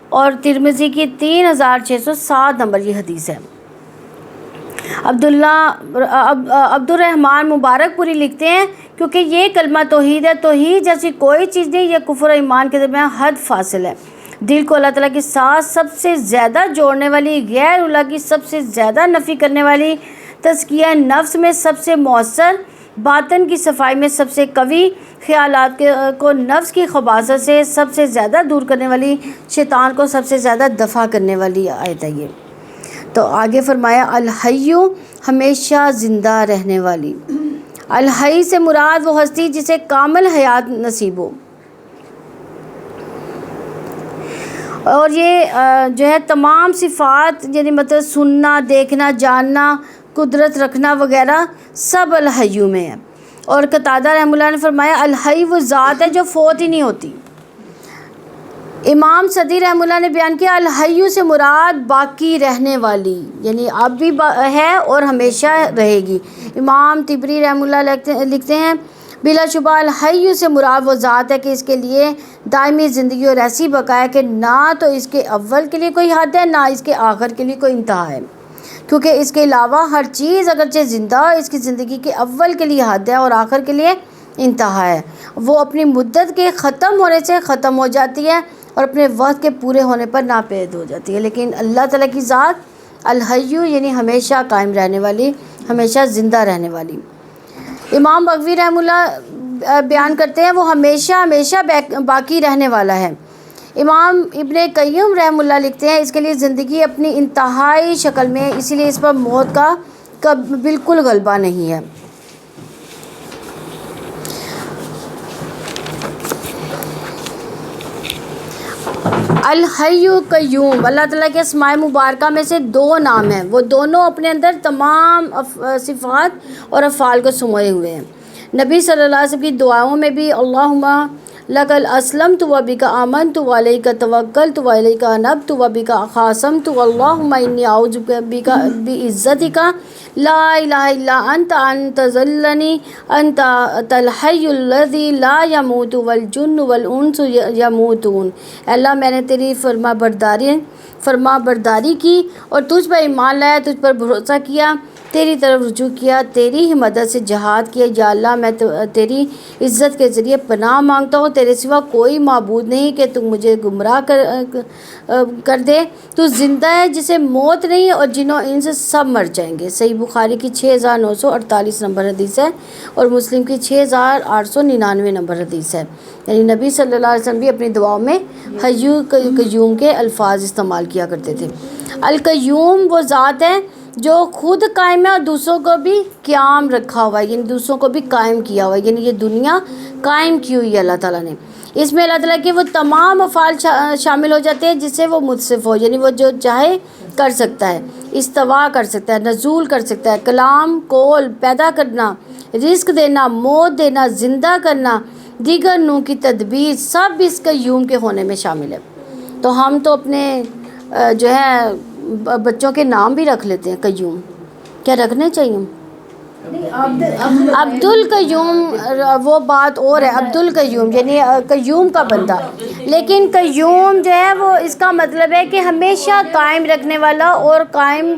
اور ترمذی کی 3607 نمبر یہ حدیث ہے۔ عبد الرحمن مبارک پوری لکھتے ہیں کیونکہ یہ کلمہ توحید ہے، توحید جیسی کوئی چیز نہیں، یہ کفر و ایمان کے درمیان حد فاصل ہے، دل کو اللہ تعالیٰ کے ساتھ سب سے زیادہ جوڑنے والی، غیر اللہ کی سب سے زیادہ نفی کرنے والی، تزکیہ نفس میں سب سے مؤثر، باطن کی صفائی میں سب سے قوی، خیالات کو نفس کی خباثت سے سب سے زیادہ دور کرنے والی، شیطان کو سب سے زیادہ دفع کرنے والی آیت ہے یہ۔ تو آگے فرمایا الحی، ہمیشہ زندہ رہنے والی۔ الحی سے مراد وہ ہستی جسے کامل حیات نصیب ہو، اور یہ جو ہے تمام صفات، یعنی مطلب سننا، دیکھنا، جاننا، قدرت رکھنا وغیرہ سب الحی میں ہے۔ اور قتادہ رحمہ اللہ نے فرمایا الحی وہ ذات ہے جو فوت ہی نہیں ہوتی۔ امام صدی رحمہ اللہ نے بیان کیا الحی سے مراد باقی رہنے والی، یعنی اب بھی ہے اور ہمیشہ رہے گی۔ امام طبری رحمہ اللہ لکھتے ہیں بلا شبہ الحی سے مراد وہ ذات ہے کہ اس کے لیے دائمی زندگی اور ایسی بقا ہے کہ نہ تو اس کے اول کے لیے کوئی حد ہے، نہ اس کے آخر کے لیے کوئی انتہا ہے، کیونکہ اس کے علاوہ ہر چیز اگرچہ زندہ ہو، اس کی زندگی کے اول کے لیے حد ہے اور آخر کے لیے انتہا ہے، وہ اپنی مدت کے ختم ہونے سے ختم ہو جاتی ہے، اور اپنے وقت کے پورے ہونے پر ناپید ہو جاتی ہے، لیکن اللہ تعالیٰ کی ذات الحیّ یعنی ہمیشہ قائم رہنے والی، ہمیشہ زندہ رہنے والی۔ امام بغوی رحمہ اللہ بیان کرتے ہیں وہ ہمیشہ ہمیشہ باقی رہنے والا ہے۔ امام ابن قیم رحمہ اللہ لکھتے ہیں اس کے لیے زندگی اپنی انتہائی شکل میں، اسی لیے اس پر موت کا بالکل غلبہ نہیں ہے۔ الحی قیوم اللہ تعالیٰ کے اسماء مبارکہ میں سے دو نام ہیں، وہ دونوں اپنے اندر تمام صفات اور افعال کو سموئے ہوئے ہیں۔ نبی صلی اللہ علیہ وسلم کی دعاؤں میں بھی اللہم لک الاسلمت و بک آمنت و علیک توکلت و الیک انبت و بک خاصمت اللہم انی اعوذ بک بعزتک لا الہ الا انت ان تذلنی انت الحی الذی لا یموت والجن والانس یموتون۔ اللہ میں نے تیری فرما برداری کی اور تجھ پر ایمان لایا، تجھ پر بھروسہ کیا، تیری طرف رجوع کیا، تیری ہی مدد سے جہاد کیا۔ یا اللہ میں تیری عزت کے ذریعے پناہ مانگتا ہوں، تیرے سوا کوئی معبود نہیں کہ تم مجھے گمراہ کر دے۔ تو زندہ ہے جسے موت نہیں، اور جن و انس سب مر جائیں گے۔ صحیح بخاری کی 6948 نمبر حدیث ہے اور مسلم کی 6899 نمبر حدیث ہے۔ یعنی نبی صلی اللہ علیہ وسلم بھی اپنی دعاؤں میں حی قیوم کے الفاظ استعمال کیا کرتے تھے۔ القیوم وہ ذات ہے جو خود قائم ہے اور دوسروں کو بھی قیام رکھا ہوا ہے، یعنی دوسروں کو بھی قائم کیا ہوا ہے، یعنی یہ دنیا قائم کی ہوئی ہے اللہ تعالیٰ نے۔ اس میں اللہ تعالیٰ کے وہ تمام افعال شامل ہو جاتے ہیں جس سے وہ متصف ہو، یعنی وہ جو چاہے کر سکتا ہے، استوا کر سکتا ہے، نزول کر سکتا ہے، کلام قول پیدا کرنا، رزق دینا، موت دینا، زندہ کرنا، دیگر نوع کی تدبیر، سب اس قیوم کے ہونے میں شامل ہے۔ تو ہم تو اپنے جو ہے بچوں کے نام بھی رکھ لیتے ہیں قیوم، کیا رکھنے چاہیے؟ عبد القیوم وہ بات اور ہے، عبد القیوم یعنی قیوم کا بندہ، لیکن قیوم جو ہے وہ اس کا مطلب ہے کہ ہمیشہ قائم رکھنے والا اور قائم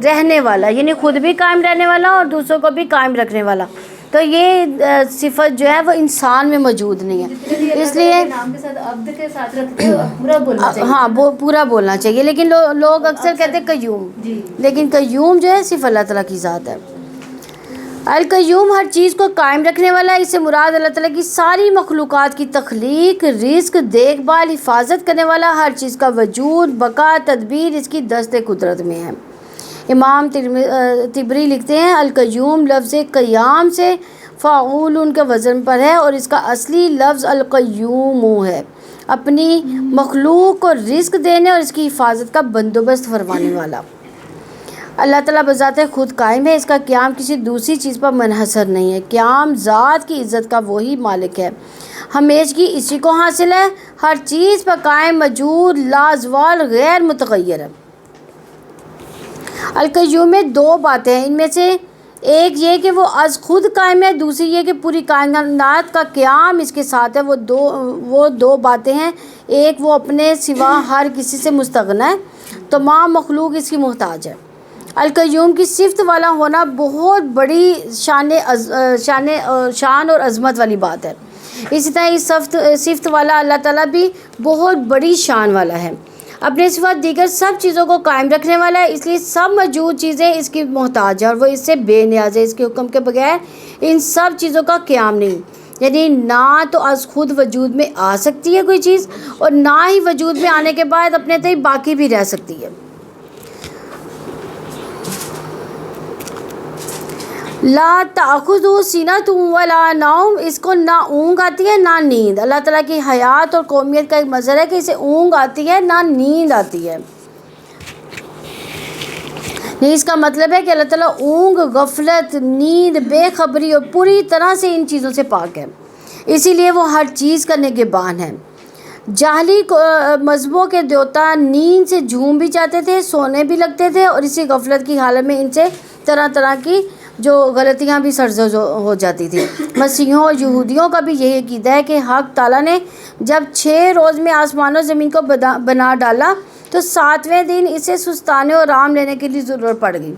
رہنے والا، یعنی خود بھی قائم رہنے والا اور دوسروں کو بھی قائم رکھنے والا۔ تو یہ صفت جو ہے وہ انسان میں موجود نہیں ہے، اس لیے نام کے ساتھ عبد کے ساتھ رکھتے ہیں پورا بولنا چاہیے۔ ہاں وہ پورا بولنا چاہیے، لیکن لوگ اکثر کہتے ہیں قیوم، لیکن قیوم جو ہے صرف اللہ تعالیٰ کی ذات ہے۔ القیوم ہر چیز کو قائم رکھنے والا ہے، اس سے مراد اللہ تعالیٰ کی ساری مخلوقات کی تخلیق، رزق، دیکھ بھال، حفاظت کرنے والا، ہر چیز کا وجود، بقا، تدبیر اس کی دست قدرت میں ہے۔ امام طبری لکھتے ہیں القیوم لفظ قیام سے فاعول ان کے وزن پر ہے، اور اس کا اصلی لفظ القیوم ہے، اپنی مخلوق کو رزق دینے اور اس کی حفاظت کا بندوبست فرمانے والا۔ اللہ تعالیٰ بذات خود قائم ہے، اس کا قیام کسی دوسری چیز پر منحصر نہیں ہے۔ قیام ذات کی عزت کا وہی مالک ہے، ہمیشگی اسی کو حاصل ہے، ہر چیز پر قائم، موجود، لازوال، غیر متغیر ہے۔ القیوم میں دو باتیں ہیں، ان میں سے ایک یہ کہ وہ از خود قائم ہے، دوسری یہ کہ پوری کائنات کا قیام اس کے ساتھ ہے۔ وہ دو باتیں ہیں، ایک وہ اپنے سوا ہر کسی سے مستغنی ہے، تمام مخلوق اس کی محتاج ہے۔ القیوم کی صفت والا ہونا بہت بڑی شان اور عظمت والی بات ہے۔ اسی طرح اس صفت والا اللہ تعالیٰ بھی بہت بڑی شان والا ہے، اپنے سوا دیگر سب چیزوں کو قائم رکھنے والا ہے، اس لیے سب موجود چیزیں اس کی محتاج ہیں اور وہ اس سے بے نیاز ہے۔ اس کے حکم کے بغیر ان سب چیزوں کا قیام نہیں، یعنی نہ تو از خود وجود میں آ سکتی ہے کوئی چیز، اور نہ ہی وجود میں آنے کے بعد اپنے تئیں باقی بھی رہ سکتی ہے۔ لا تأخذہ سینۃ ولا نوم، اس کو نہ اونگ آتی ہے نہ نیند۔ اللہ تعالیٰ کی حیات اور قومیت کا ایک مظہر ہے کہ اسے اونگ آتی ہے نہ نیند آتی ہے۔ نہیں، اس کا مطلب ہے کہ اللہ تعالیٰ اونگ، غفلت، نیند، بے خبری اور پوری طرح سے ان چیزوں سے پاک ہے، اسی لیے وہ ہر چیز کا نگہبان ہے۔ جاہلی مذہبوں کے دیوتا نیند سے جھوم بھی جاتے تھے، سونے بھی لگتے تھے، اور اسی غفلت کی حالت میں ان سے طرح طرح کی جو غلطیاں بھی سرزد ہو جاتی تھیں۔ مسیحیوں اور یہودیوں کا بھی یہی عقیدہ ہے کہ حق تعالیٰ نے جب 6 روز میں آسمان و زمین کو بنا ڈالا تو 7ویں دن اسے سستانے اور آرام لینے کے لیے ضرورت پڑ گئی،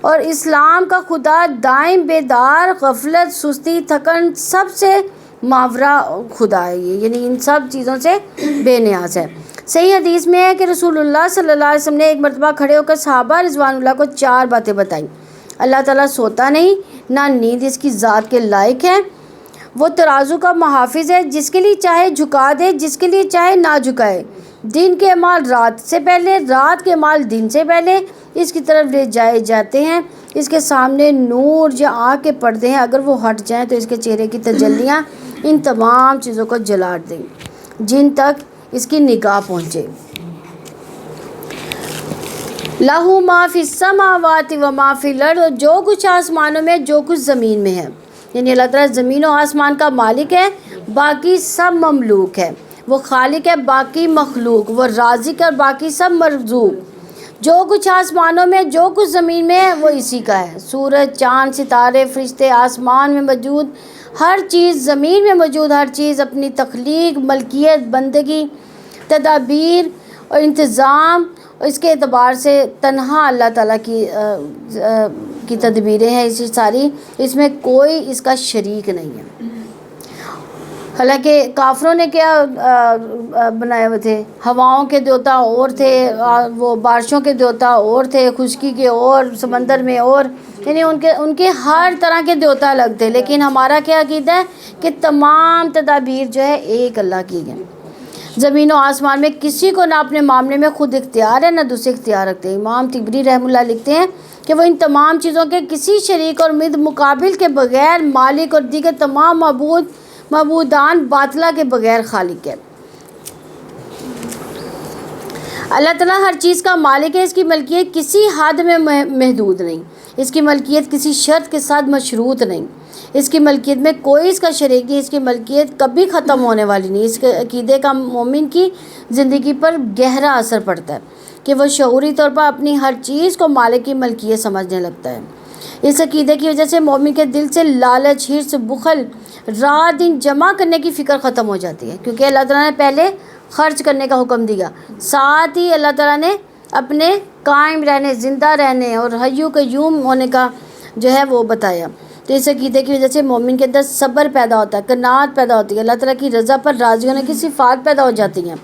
اور اسلام کا خدا دائم بیدار، غفلت، سستی، تھکن سب سے ماورا خدا ہے یہ، یعنی ان سب چیزوں سے بے نیاز ہے۔ صحیح حدیث میں ہے کہ رسول اللہ صلی اللہ علیہ وسلم نے ایک مرتبہ کھڑے ہو کر صحابہ رضوان اللہ کو 4 باتیں بتائیں۔ اللہ تعالیٰ سوتا نہیں، نہ نیند اس کی ذات کے لائق ہے، وہ ترازو کا محافظ ہے، جس کے لیے چاہے جھکا دے، جس کے لیے چاہے نہ جھکائے، دن کے اعمال رات سے پہلے، رات کے اعمال دن سے پہلے اس کی طرف لے جائے جاتے ہیں، اس کے سامنے نور یا آنکھ کے پردے ہیں، اگر وہ ہٹ جائیں تو اس کے چہرے کی تجلیاں ان تمام چیزوں کو جلا دیں جن تک اس کی نگاہ پہنچے۔ لہو ما فی السماوات و ما فی الارض، جو کچھ آسمانوں میں جو کچھ زمین میں ہے، یعنی اللہ تعالیٰ زمین و آسمان کا مالک ہے، باقی سب مملوک ہے، وہ خالق ہے باقی مخلوق، وہ رازق ہے باقی سب مرزوق۔ جو کچھ آسمانوں میں جو کچھ زمین میں ہے وہ اسی کا ہے، سورج، چاند، ستارے، فرشتے، آسمان میں موجود ہر چیز، زمین میں موجود ہر چیز اپنی تخلیق، ملکیت، بندگی، تدابیر اور انتظام اور اس کے اعتبار سے تنہا اللہ تعالیٰ کی تدبیریں ہیں اسی ساری، اس میں کوئی اس کا شریک نہیں ہے۔ حالانکہ کافروں نے کیا بنائے ہوئے تھے، ہواؤں کے دیوتا اور تھے، وہ بارشوں کے دیوتا اور تھے، خشکی کے اور، سمندر میں اور، یعنی ان کے ہر طرح کے دیوتا الگ تھے، لیکن ہمارا کیا عقیدہ ہے کہ تمام تدابیر جو ہے ایک اللہ کی ہے۔ زمین و آسمان میں کسی کو نہ اپنے معاملے میں خود اختیار ہے نہ دوسرے اختیار رکھتے ہیں۔ امام طبری رحمہ اللہ لکھتے ہیں کہ وہ ان تمام چیزوں کے کسی شریک اور مد مقابل کے بغیر مالک اور دیگر تمام معبودان باطلہ کے بغیر خالق ہے۔ اللہ تعالیٰ ہر چیز کا مالک ہے، اس کی ملکیت کسی حد میں محدود نہیں، اس کی ملکیت کسی شرط کے ساتھ مشروط نہیں، اس کی ملکیت میں کوئی اس کا شریک نہیں، اس کی ملکیت کبھی ختم ہونے والی نہیں۔ اس کے عقیدے کا مومن کی زندگی پر گہرا اثر پڑتا ہے کہ وہ شعوری طور پر اپنی ہر چیز کو مالک کی ملکیت سمجھنے لگتا ہے۔ اس عقیدے کی وجہ سے مومن کے دل سے لالچ، حرص، بخل، رات دن جمع کرنے کی فکر ختم ہو جاتی ہے، کیونکہ اللہ تعالیٰ نے پہلے خرچ کرنے کا حکم دیا، ساتھ ہی اللہ تعالیٰ نے اپنے قائم رہنے، زندہ رہنے اور حیو قیوم ہونے کا جو ہے وہ بتایا۔ تو اس عقیدے کی وجہ سے مومن کے اندر صبر پیدا ہوتا ہے، قناعت پیدا ہوتی ہے، اللہ تعالیٰ کی رضا پر راضی ہونے کی صفات پیدا ہو جاتی ہیں،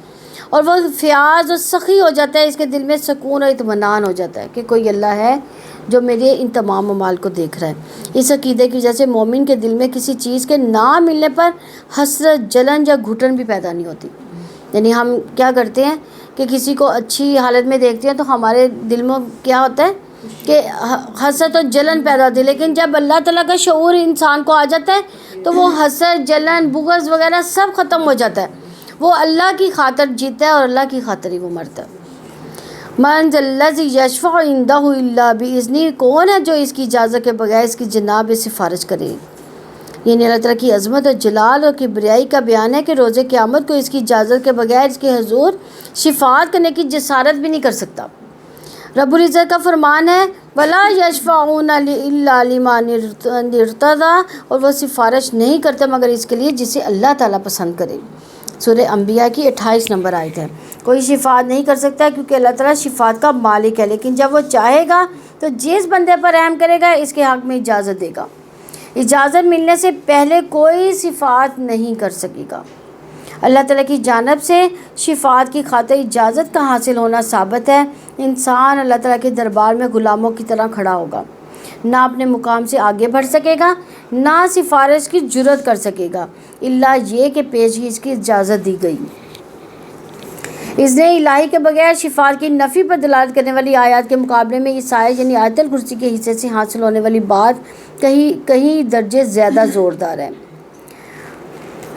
اور وہ فیاض اور سخی ہو جاتا ہے، اس کے دل میں سکون اور اطمینان ہو جاتا ہے کہ کوئی اللہ ہے جو میرے ان تمام اعمال کو دیکھ رہا ہے۔ اس عقیدے کی وجہ سے مومن کے دل میں کسی چیز کے نہ ملنے پر حسرت، جلن یا گھٹن بھی پیدا نہیں ہوتی۔ یعنی ہم کیا کرتے ہیں کہ کسی کو اچھی حالت میں دیکھتے ہیں تو ہمارے دل میں کیا ہوتا ہے کہ حسرت اور جلن پیدا ہوتی ہے، لیکن جب اللہ تعالیٰ کا شعور انسان کو آ جاتا ہے تو وہ حسرت، جلن، بغض وغیرہ سب ختم ہو جاتا ہے، وہ اللہ کی خاطر جیتا ہے اور اللہ کی خاطر ہی وہ مرتا ہے۔ من ذا الذی یشفع عندہ الا باذنہ، کون ہے جو اس کی اجازت کے بغیر اس کی جناب میں سفارش کرے؟ یعنی اللہ تعالیٰ کی عظمت اور جلال اور کبریائی کا بیان ہے کہ روز قیامت کو اس کی اجازت کے بغیر اس کے حضور شفاعت کرنے کی جسارت بھی نہیں کر سکتا۔ رب العزت کا فرمان ہے وَلَا يَشْفَعُونَ إِلَّا لِمَنِ ارْتَضَىٰ، اور وہ سفارش نہیں کرتے مگر اس کے لیے جسے اللہ تعالیٰ پسند کرے۔ سورہ انبیاء کی 28 نمبر آیت ہے۔ کوئی شفاعت نہیں کر سکتا کیونکہ اللہ تعالیٰ شفاعت کا مالک ہے، لیکن جب وہ چاہے گا تو جس بندے پر رحم کرے گا اس کے حق میں اجازت دے گا۔ اجازت ملنے سے پہلے کوئی شفاعت نہیں کر سکے گا۔ اللہ تعالیٰ کی جانب سے شفاعت کی خاطر اجازت کا حاصل ہونا ثابت ہے۔ انسان اللہ تعالیٰ کے دربار میں غلاموں کی طرح کھڑا ہوگا، نہ اپنے مقام سے آگے بڑھ سکے گا، نہ سفارش کی جرت کر سکے گا، الا یہ کہ پیش ہی اس کی اجازت دی گئی۔ اس نے الہی کے بغیر شفاعت کی نفی پر دلالت کرنے والی آیات کے مقابلے میں اس آیت یعنی آیت الکرسی کے حصے سے حاصل ہونے والی بات کہیں درجے زیادہ زوردار ہے۔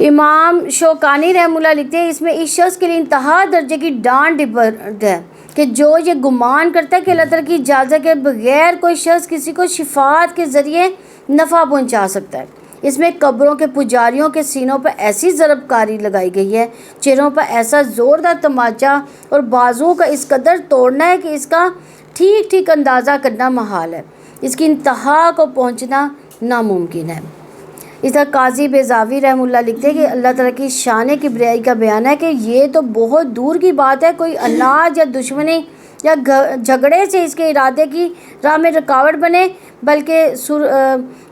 امام شوکانی رحمہ اللہ لکھتے ہیں اس میں اس شخص کے لیے انتہا درجے کی ڈانٹ ڈپٹ ہے کہ جو یہ گمان کرتا ہے کہ اللہ تعالیٰ کی اجازت کے بغیر کوئی شخص کسی کو شفاعت کے ذریعے نفع پہنچا سکتا ہے۔ اس میں قبروں کے پجاریوں کے سینوں پر ایسی ضرب کاری لگائی گئی ہے، چہروں پر ایسا زوردار تماچا اور بازوؤں کا اس قدر توڑنا ہے کہ اس کا ٹھیک ٹھیک اندازہ کرنا محال ہے، اس کی انتہا کو پہنچنا ناممکن ہے۔ اس طرح قاضی بیضاوی رحمہ اللہ لکھتے ہیں کہ اللہ تعالیٰ کی شان کبریائی کا بیان ہے کہ یہ تو بہت دور کی بات ہے کوئی اناج یا دشمنی یا جھگڑے سے اس کے ارادے کی راہ میں رکاوٹ بنے، بلکہ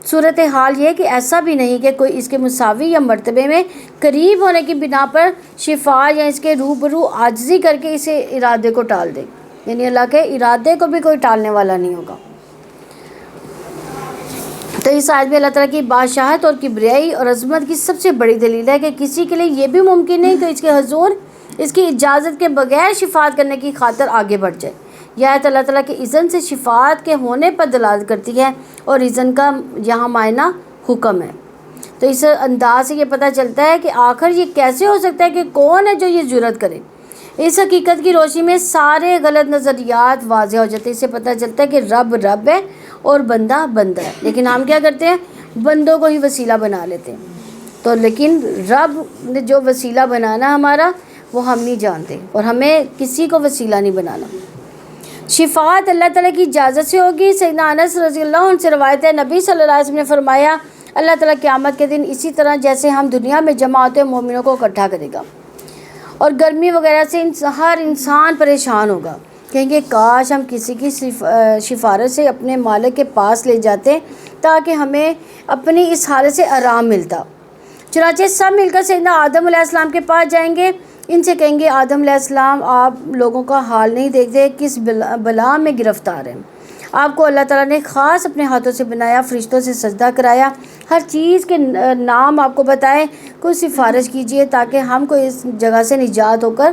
صورت حال یہ کہ ایسا بھی نہیں کہ کوئی اس کے مساوی یا مرتبے میں قریب ہونے کی بنا پر شفا یا اس کے روبرو عاجزی کر کے اسے ارادے کو ٹال دے، یعنی اللہ کے ارادے کو بھی کوئی ٹالنے والا نہیں ہوگا۔ تو اس آیت میں اللہ تعالیٰ کی بادشاہت اور کبریائی اور عظمت کی سب سے بڑی دلیل ہے کہ کسی کے لیے یہ بھی ممکن نہیں کہ اس کے حضور اس کی اجازت کے بغیر شفاعت کرنے کی خاطر آگے بڑھ جائے۔ یہ آیت اللہ تعالیٰ کے اذن سے شفاعت کے ہونے پر دلالت کرتی ہے، اور اذن کا یہاں معنی حکم ہے۔ تو اس انداز سے یہ پتہ چلتا ہے کہ آخر یہ کیسے ہو سکتا ہے کہ کون ہے جو یہ جرأت کرے۔ اس حقیقت کی روشنی میں سارے غلط نظریات واضح ہو جاتے ہیں۔ اس سے پتہ چلتا ہے کہ رب رب ہے اور بندہ بندہ ہے، لیکن ہم کیا کرتے ہیں؟ بندوں کو ہی وسیلہ بنا لیتے ہیں۔ تو لیکن رب نے جو وسیلہ بنانا ہمارا وہ ہم نہیں جانتے، اور ہمیں کسی کو وسیلہ نہیں بنانا۔ شفاعت اللہ تعالیٰ کی اجازت سے ہوگی۔ سیدنا انس رضی اللہ عنہ سے روایت ہے، نبی صلی اللہ علیہ وسلم نے فرمایا اللہ تعالیٰ قیامت کے دن اسی طرح جیسے ہم دنیا میں جمع ہوتے ہیں مومنوں کو اکٹھا کرے گا، اور گرمی وغیرہ سے ہر انسان پریشان ہوگا، کہیں گے کاش ہم کسی کی سفارش سے اپنے مالک کے پاس لے جاتے تاکہ ہمیں اپنی اس حالت سے آرام ملتا۔ چنانچہ سب مل کر سیدنا آدم علیہ السلام کے پاس جائیں گے، ان سے کہیں گے آدم علیہ السلام آپ لوگوں کا حال نہیں دیکھتے، کس بلا میں گرفتار ہیں۔ آپ کو اللہ تعالیٰ نے خاص اپنے ہاتھوں سے بنایا، فرشتوں سے سجدہ کرایا، ہر چیز کے نام آپ کو بتائے، کوئی سفارش کیجئے تاکہ ہم کو اس جگہ سے نجات ہو کر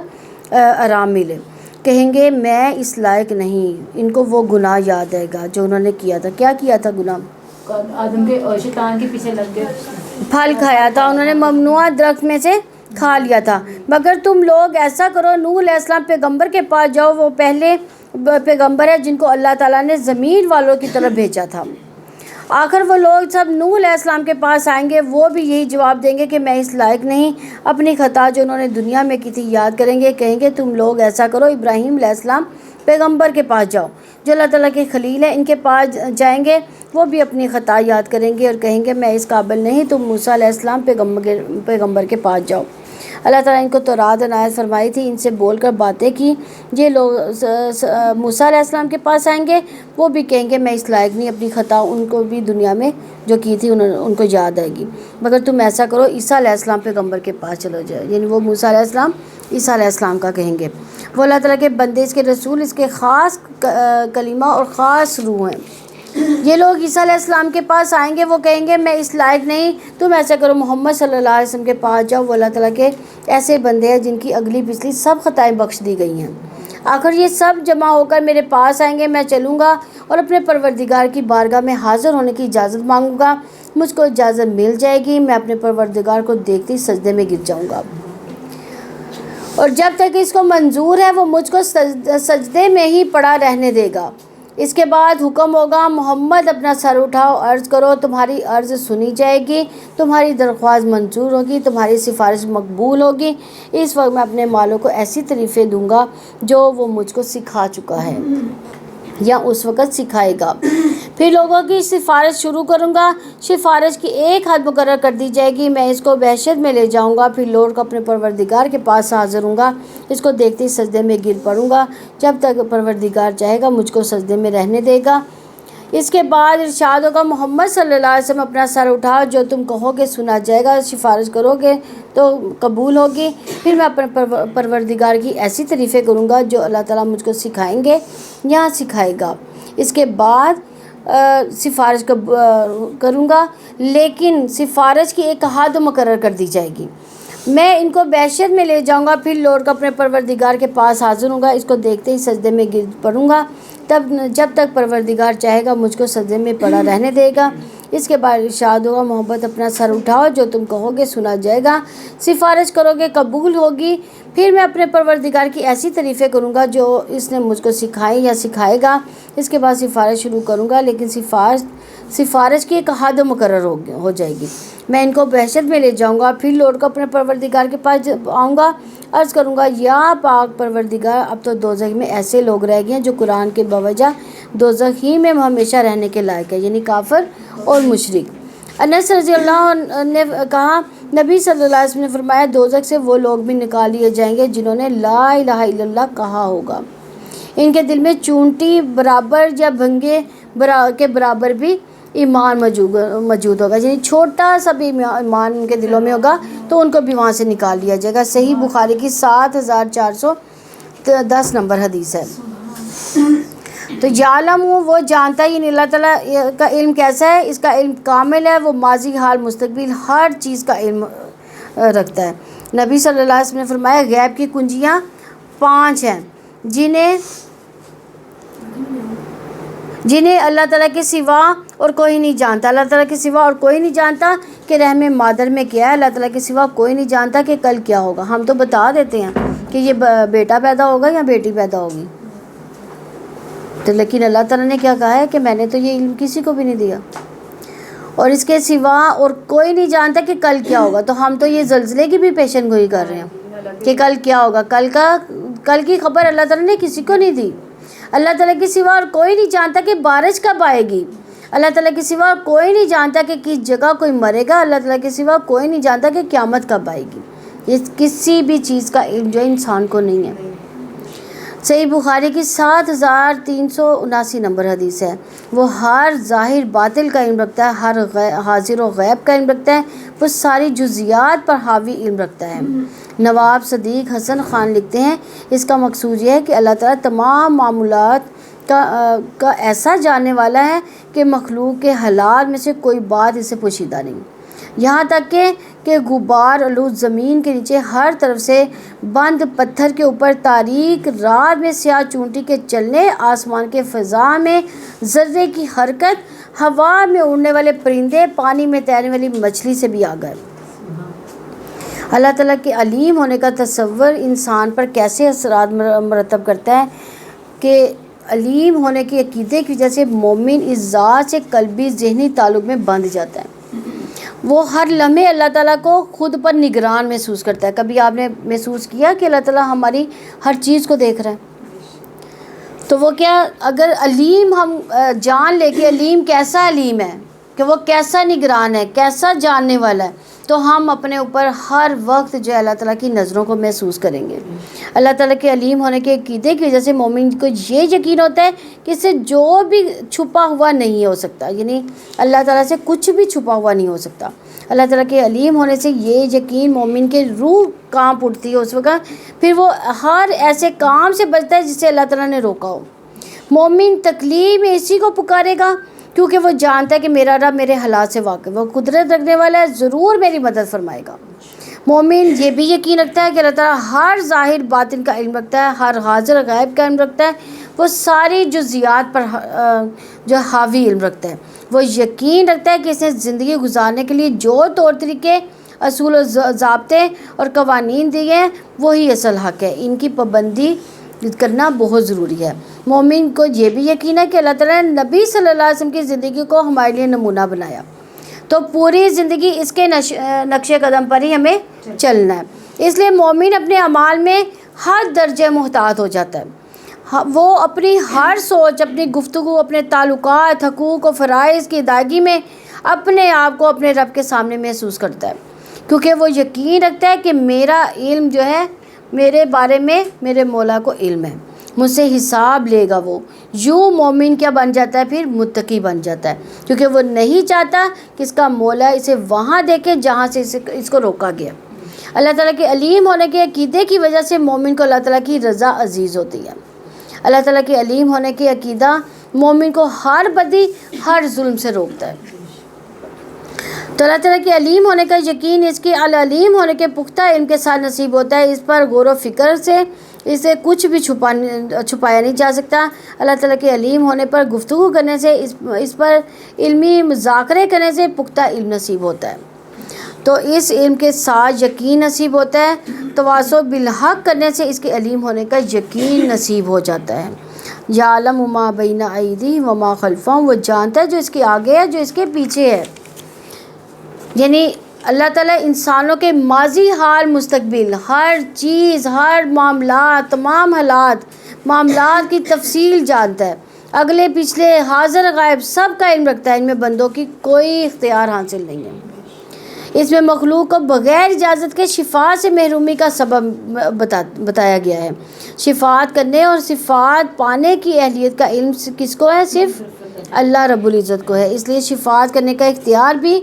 آرام ملے۔ کہیں گے میں اس لائق نہیں۔ ان کو وہ گناہ یاد آئے گا جو انہوں نے کیا تھا۔ کیا کیا تھا گناہ؟ آدم کے اور شیطان کے پیچھے لگ گئے، پھل کھایا تھا، انہوں نے ممنوع درخت میں سے کھا لیا تھا۔ مگر تم لوگ ایسا کرو، نوح علیہ السلام پیغمبر کے پاس جاؤ، وہ پہلے پیغمبر ہے جن کو اللہ تعالیٰ نے زمین والوں کی طرف بھیجا تھا۔ آخر وہ لوگ سب نوح علیہ السلام کے پاس آئیں گے، وہ بھی یہی جواب دیں گے کہ میں اس لائق نہیں۔ اپنی خطا جو انہوں نے دنیا میں کی تھی یاد کریں گے، کہیں گے تم لوگ ایسا کرو، ابراہیم علیہ السلام پیغمبر کے پاس جاؤ جو اللہ تعالیٰ کے خلیل ہیں، ان کے پاس جائیں گے، وہ بھی اپنی خطا یاد کریں گے اور کہیں گے میں اس قابل نہیں، تم موسیٰ علیہ السلام پیغمبر کے پاس جاؤ۔ اللہ تعالیٰ ان کو تورات عنایت فرمائی تھی، ان سے بول کر باتیں کی۔ یہ لوگ موسیٰ علیہ السلام کے پاس آئیں گے، وہ بھی کہیں گے میں اس لائق نہیں، اپنی خطا ان کو بھی دنیا میں جو کی تھی ان کو یاد آئے گی، مگر تم ایسا کرو عیسیٰ علیہ السلام پیغمبر کے پاس چلو جائے، یعنی وہ موسیٰ علیہ السلام عیسیٰ علیہ السلام کا کہیں گے۔ وہ اللہ تعالیٰ کے بندے، اس کے رسول، اس کے خاص کلمہ اور خاص روح ہیں۔ یہ لوگ عیسیٰ علیہ السلام کے پاس آئیں گے، وہ کہیں گے میں اس لائق نہیں، تم ایسا کرو محمد صلی اللہ علیہ وسلم کے پاس جاؤ، وہ اللہ تعالیٰ کے ایسے بندے ہیں جن کی اگلی پچھلی سب خطائیں بخش دی گئی ہیں۔ آخر یہ سب جمع ہو کر میرے پاس آئیں گے، میں چلوں گا اور اپنے پروردگار کی بارگاہ میں حاضر ہونے کی اجازت مانگوں گا، مجھ کو اجازت مل جائے گی، میں اپنے پروردگار کو دیکھتے ہی سجدے میں گر جاؤں گا، اور جب تک اس کو منظور ہے وہ مجھ کو سجدے میں ہی پڑا رہنے دے گا۔ اس کے بعد حکم ہوگا محمد اپنا سر اٹھاؤ، عرض کرو تمہاری عرض سنی جائے گی، تمہاری درخواست منظور ہوگی، تمہاری سفارش مقبول ہوگی۔ اس وقت میں اپنے مالوں کو ایسی تعریفیں دوں گا جو وہ مجھ کو سکھا چکا ہے یا اس وقت سکھائے گا۔ پھر لوگوں کی سفارش شروع کروں گا، سفارش کی ایک حد مقرر کر دی جائے گی، میں اس کو وحشت میں لے جاؤں گا، پھر لوٹ کر اپنے پروردگار کے پاس حاضر ہوں گا، اس کو دیکھتے ہی سجدے میں گر پڑوں گا، جب تک پروردگار چاہے گا مجھ کو سجدے میں رہنے دے گا۔ اس کے بعد ارشاد ہوگا محمد صلی اللہ علیہ وسلم اپنا سر اٹھاؤ، جو تم کہو گے سنا جائے گا، سفارش کرو گے تو قبول ہوگی۔ پھر میں اپنے پروردگار کی ایسی تعریفیں کروں گا جو اللہ تعالیٰ مجھ کو سکھائیں گے یا سکھائے گا۔ اس کے بعد سفارش کروں گا، لیکن سفارش کی ایک حد مقرر کر دی جائے گی، میں ان کو بحشت میں لے جاؤں گا، پھر لوٹ کر اپنے پروردگار کے پاس حاضر ہوں گا، اس کو دیکھتے ہی سجدے میں گر پڑوں گا، تب جب تک پروردگار چاہے گا مجھ کو سجدے میں پڑا رہنے دے گا۔ اس کے بعد ارشاد ہوگا محمد اپنا سر اٹھاؤ، جو تم کہو گے سنا جائے گا، سفارش کرو گے قبول ہوگی۔ پھر میں اپنے پروردگار کی ایسی تعریفیں کروں گا جو اس نے مجھ کو سکھائی یا سکھائے گا۔ اس کے بعد سفارش شروع کروں گا، لیکن سفارش کی ایک حد مقرر ہو جائے گی، میں ان کو بحشت میں لے جاؤں گا، پھر لوٹ کر اپنے پروردگار کے پاس آؤں گا، عرض کروں گا یا پاک پروردگار اب تو دوزخ میں ایسے لوگ رہ گئے ہیں جو قرآن کے بوجہ دوزخ ہی میں ہمیشہ رہنے کے لائق ہے، یعنی کافر اور مشرک۔ انس رضی اللہ عنہ نے کہا نبی صلی اللہ علیہ وسلم نے فرمایا دوزخ سے وہ لوگ بھی نکال لیے جائیں گے جنہوں نے لا الہ الا اللہ کہا ہوگا، ان کے دل میں چونٹی برابر یا کے برابر بھی ایمان موجود ہوگا، یعنی چھوٹا سا بھی ایمان ان کے دلوں میں ہوگا تو ان کو بھی وہاں سے نکال دیا جائے گا۔ صحیح بخاری کی 7410 نمبر حدیث ہے۔ تو یعلم وہ جانتا ہے، یعنی اللہ تعالیٰ کا علم کیسا ہے، اس کا علم کامل ہے، وہ ماضی حال مستقبل ہر چیز کا علم رکھتا ہے۔ نبی صلی اللہ علیہ وسلم نے فرمایا غیب کی کنجیاں 5 ہیں جنہیں اللہ تعالیٰ کے سوا اور کوئی نہیں جانتا۔ اللہ تعالیٰ کے سوا اور کوئی نہیں جانتا کہ رحم مادر میں کیا ہے، اللہ تعالیٰ کے سوا کوئی نہیں جانتا کہ کل کیا ہوگا۔ ہم تو بتا دیتے ہیں کہ یہ بیٹا پیدا ہوگا یا بیٹی پیدا ہوگی، تو لیکن اللہ تعالیٰ نے کیا کہا ہے کہ میں نے تو یہ علم کسی کو بھی نہیں دیا، اور اس کے سوا اور کوئی نہیں جانتا کہ کل کیا ہوگا۔ تو ہم تو یہ زلزلے کی بھی پیشن گوئی کر رہے ہیں کہ کل کیا ہوگا، کل کی خبر اللہ تعالیٰ نے کسی کو نہیں دی۔ اللہ تعالیٰ کے سوا اور کوئی نہیں جانتا کہ بارش کب آئے گی، اللہ تعالیٰ کے سوا کوئی نہیں جانتا کہ کس جگہ کوئی مرے گا، اللہ تعالیٰ کے سوا کوئی نہیں جانتا کہ قیامت کب آئے گی۔ یہ کسی بھی چیز کا علم جو انسان کو نہیں ہے۔ صحیح بخاری کی 7379 نمبر حدیث ہے۔ وہ ہر ظاہر باطل کا علم رکھتا ہے، ہر حاضر و غیب کا علم رکھتا ہے، وہ ساری جزیات پر حاوی علم رکھتا ہے۔ نواب صدیق حسن خان لکھتے ہیں اس کا مقصود یہ ہے کہ اللہ تعالیٰ تمام معاملات کا ایسا جاننے والا ہے کہ مخلوق کے حالات میں سے کوئی بات اسے پوشیدہ نہیں، یہاں تک کہ غبار آلود زمین کے نیچے ہر طرف سے بند پتھر کے اوپر تاریک رات میں سیاہ چونٹی کے چلنے، آسمان کے فضا میں ذرے کی حرکت، ہوا میں اڑنے والے پرندے، پانی میں تیرنے والی مچھلی سے بھی آگاہ۔ اللہ تعالیٰ کے علیم ہونے کا تصور انسان پر کیسے اثرات مرتب کرتا ہے کہ علیم ہونے کے عقیدے کی وجہ سے مومن اس ذات سے قلبی ذہنی تعلق میں بندھ جاتا ہے۔ وہ ہر لمحے اللہ تعالیٰ کو خود پر نگران محسوس کرتا ہے۔ کبھی آپ نے محسوس کیا کہ اللہ تعالیٰ ہماری ہر چیز کو دیکھ رہا ہے؟ تو وہ کیا، اگر علیم ہم جان لے کہ علیم کیسا علیم ہے، کہ وہ کیسا نگران ہے، کیسا جاننے والا ہے، تو ہم اپنے اوپر ہر وقت جو ہے اللہ تعالیٰ کی نظروں کو محسوس کریں گے۔ اللہ تعالیٰ کے علیم ہونے کے عقیدے کی وجہ سے مومن کو یہ یقین ہوتا ہے کہ اس سے جو بھی چھپا ہوا نہیں ہو سکتا، یعنی اللہ تعالیٰ سے کچھ بھی چھپا ہوا نہیں ہو سکتا۔ اللہ تعالیٰ کے علیم ہونے سے یہ یقین مومن کے روح کانپ اٹھتی ہے اس وقت، پھر وہ ہر ایسے کام سے بچتا ہے جسے اللہ تعالیٰ نے روکا ہو۔ مومن تکلیف میں اسی کو پکارے گا کیونکہ وہ جانتا ہے کہ میرا رب میرے حالات سے واقف ہے، وہ قدرت رکھنے والا ہے، ضرور میری مدد فرمائے گا۔ مومن یہ بھی یقین رکھتا ہے کہ اللہ تعالیٰ ہر ظاہر باطن کا علم رکھتا ہے، ہر حاضر غائب کا علم رکھتا ہے، وہ ساری جزیات پر جو حاوی علم رکھتا ہے۔ وہ یقین رکھتا ہے کہ اس نے زندگی گزارنے کے لیے جو طور طریقے، اصول و ضابطے اور قوانین دیے ہیں وہی اصل حق ہے، ان کی پابندی کرنا بہت ضروری ہے۔ مومن کو یہ بھی یقین ہے کہ اللہ تعالیٰ نے نبی صلی اللہ علیہ وسلم کی زندگی کو ہمارے لیے نمونہ بنایا، تو پوری زندگی اس کے نقش قدم پر ہی ہمیں چلنا ہے۔ اس لیے مومن اپنے اعمال میں ہر درجے محتاط ہو جاتا ہے، وہ اپنی ہر سوچ، اپنی گفتگو، اپنے تعلقات، حقوق و فرائض کی ادائیگی میں اپنے آپ کو اپنے رب کے سامنے محسوس کرتا ہے، کیونکہ وہ یقین رکھتا ہے کہ میرا علم جو ہے، میرے بارے میں میرے مولا کو علم ہے، مجھ سے حساب لے گا وہ۔ یوں مومن کیا بن جاتا ہے، پھر متقی بن جاتا ہے، کیونکہ وہ نہیں چاہتا کہ اس کا مولا اسے وہاں دیکھے جہاں سے اس کو روکا گیا۔ اللہ تعالیٰ کے علیم ہونے کے عقیدے کی وجہ سے مومن کو اللہ تعالیٰ کی رضا عزیز ہوتی ہے۔ اللہ تعالیٰ کے علیم ہونے کے عقیدہ مومن کو ہر بدی، ہر ظلم سے روکتا ہے۔ تو اللہ تعالیٰ کے علیم ہونے کا یقین اس کے العلیم ہونے کے پختہ علم کے ساتھ نصیب ہوتا ہے۔ اس پر غور و فکر سے اسے کچھ بھی چھپایا نہیں جا سکتا۔ اللہ تعالیٰ کے علیم ہونے پر گفتگو کرنے سے، اس پر علمی مذاکرے کرنے سے پختہ علم نصیب ہوتا ہے، تو اس علم کے ساتھ یقین نصیب ہوتا ہے۔ تواصل بالحق کرنے سے اس کے علیم ہونے کا یقین نصیب ہو جاتا ہے۔ یعلم ما بین ایدیہم وما خلفہم، وہ جانتا ہے جو اس کے آگے ہے، جو اس کے پیچھے ہے، یعنی اللہ تعالیٰ انسانوں کے ماضی حال مستقبل ہر چیز، ہر معاملات، تمام حالات معاملات کی تفصیل جانتا ہے، اگلے پچھلے حاضر غائب سب کا علم رکھتا ہے۔ ان میں بندوں کی کوئی اختیار حاصل نہیں ہے۔ اس میں مخلوق کو بغیر اجازت کے شفا سے محرومی کا سبب بتایا گیا ہے۔ شفاعت کرنے اور صفات پانے کی اہلیت کا علم کس کو ہے؟ صرف اللہ رب العزت کو ہے، اس لیے شفاعت کرنے کا اختیار بھی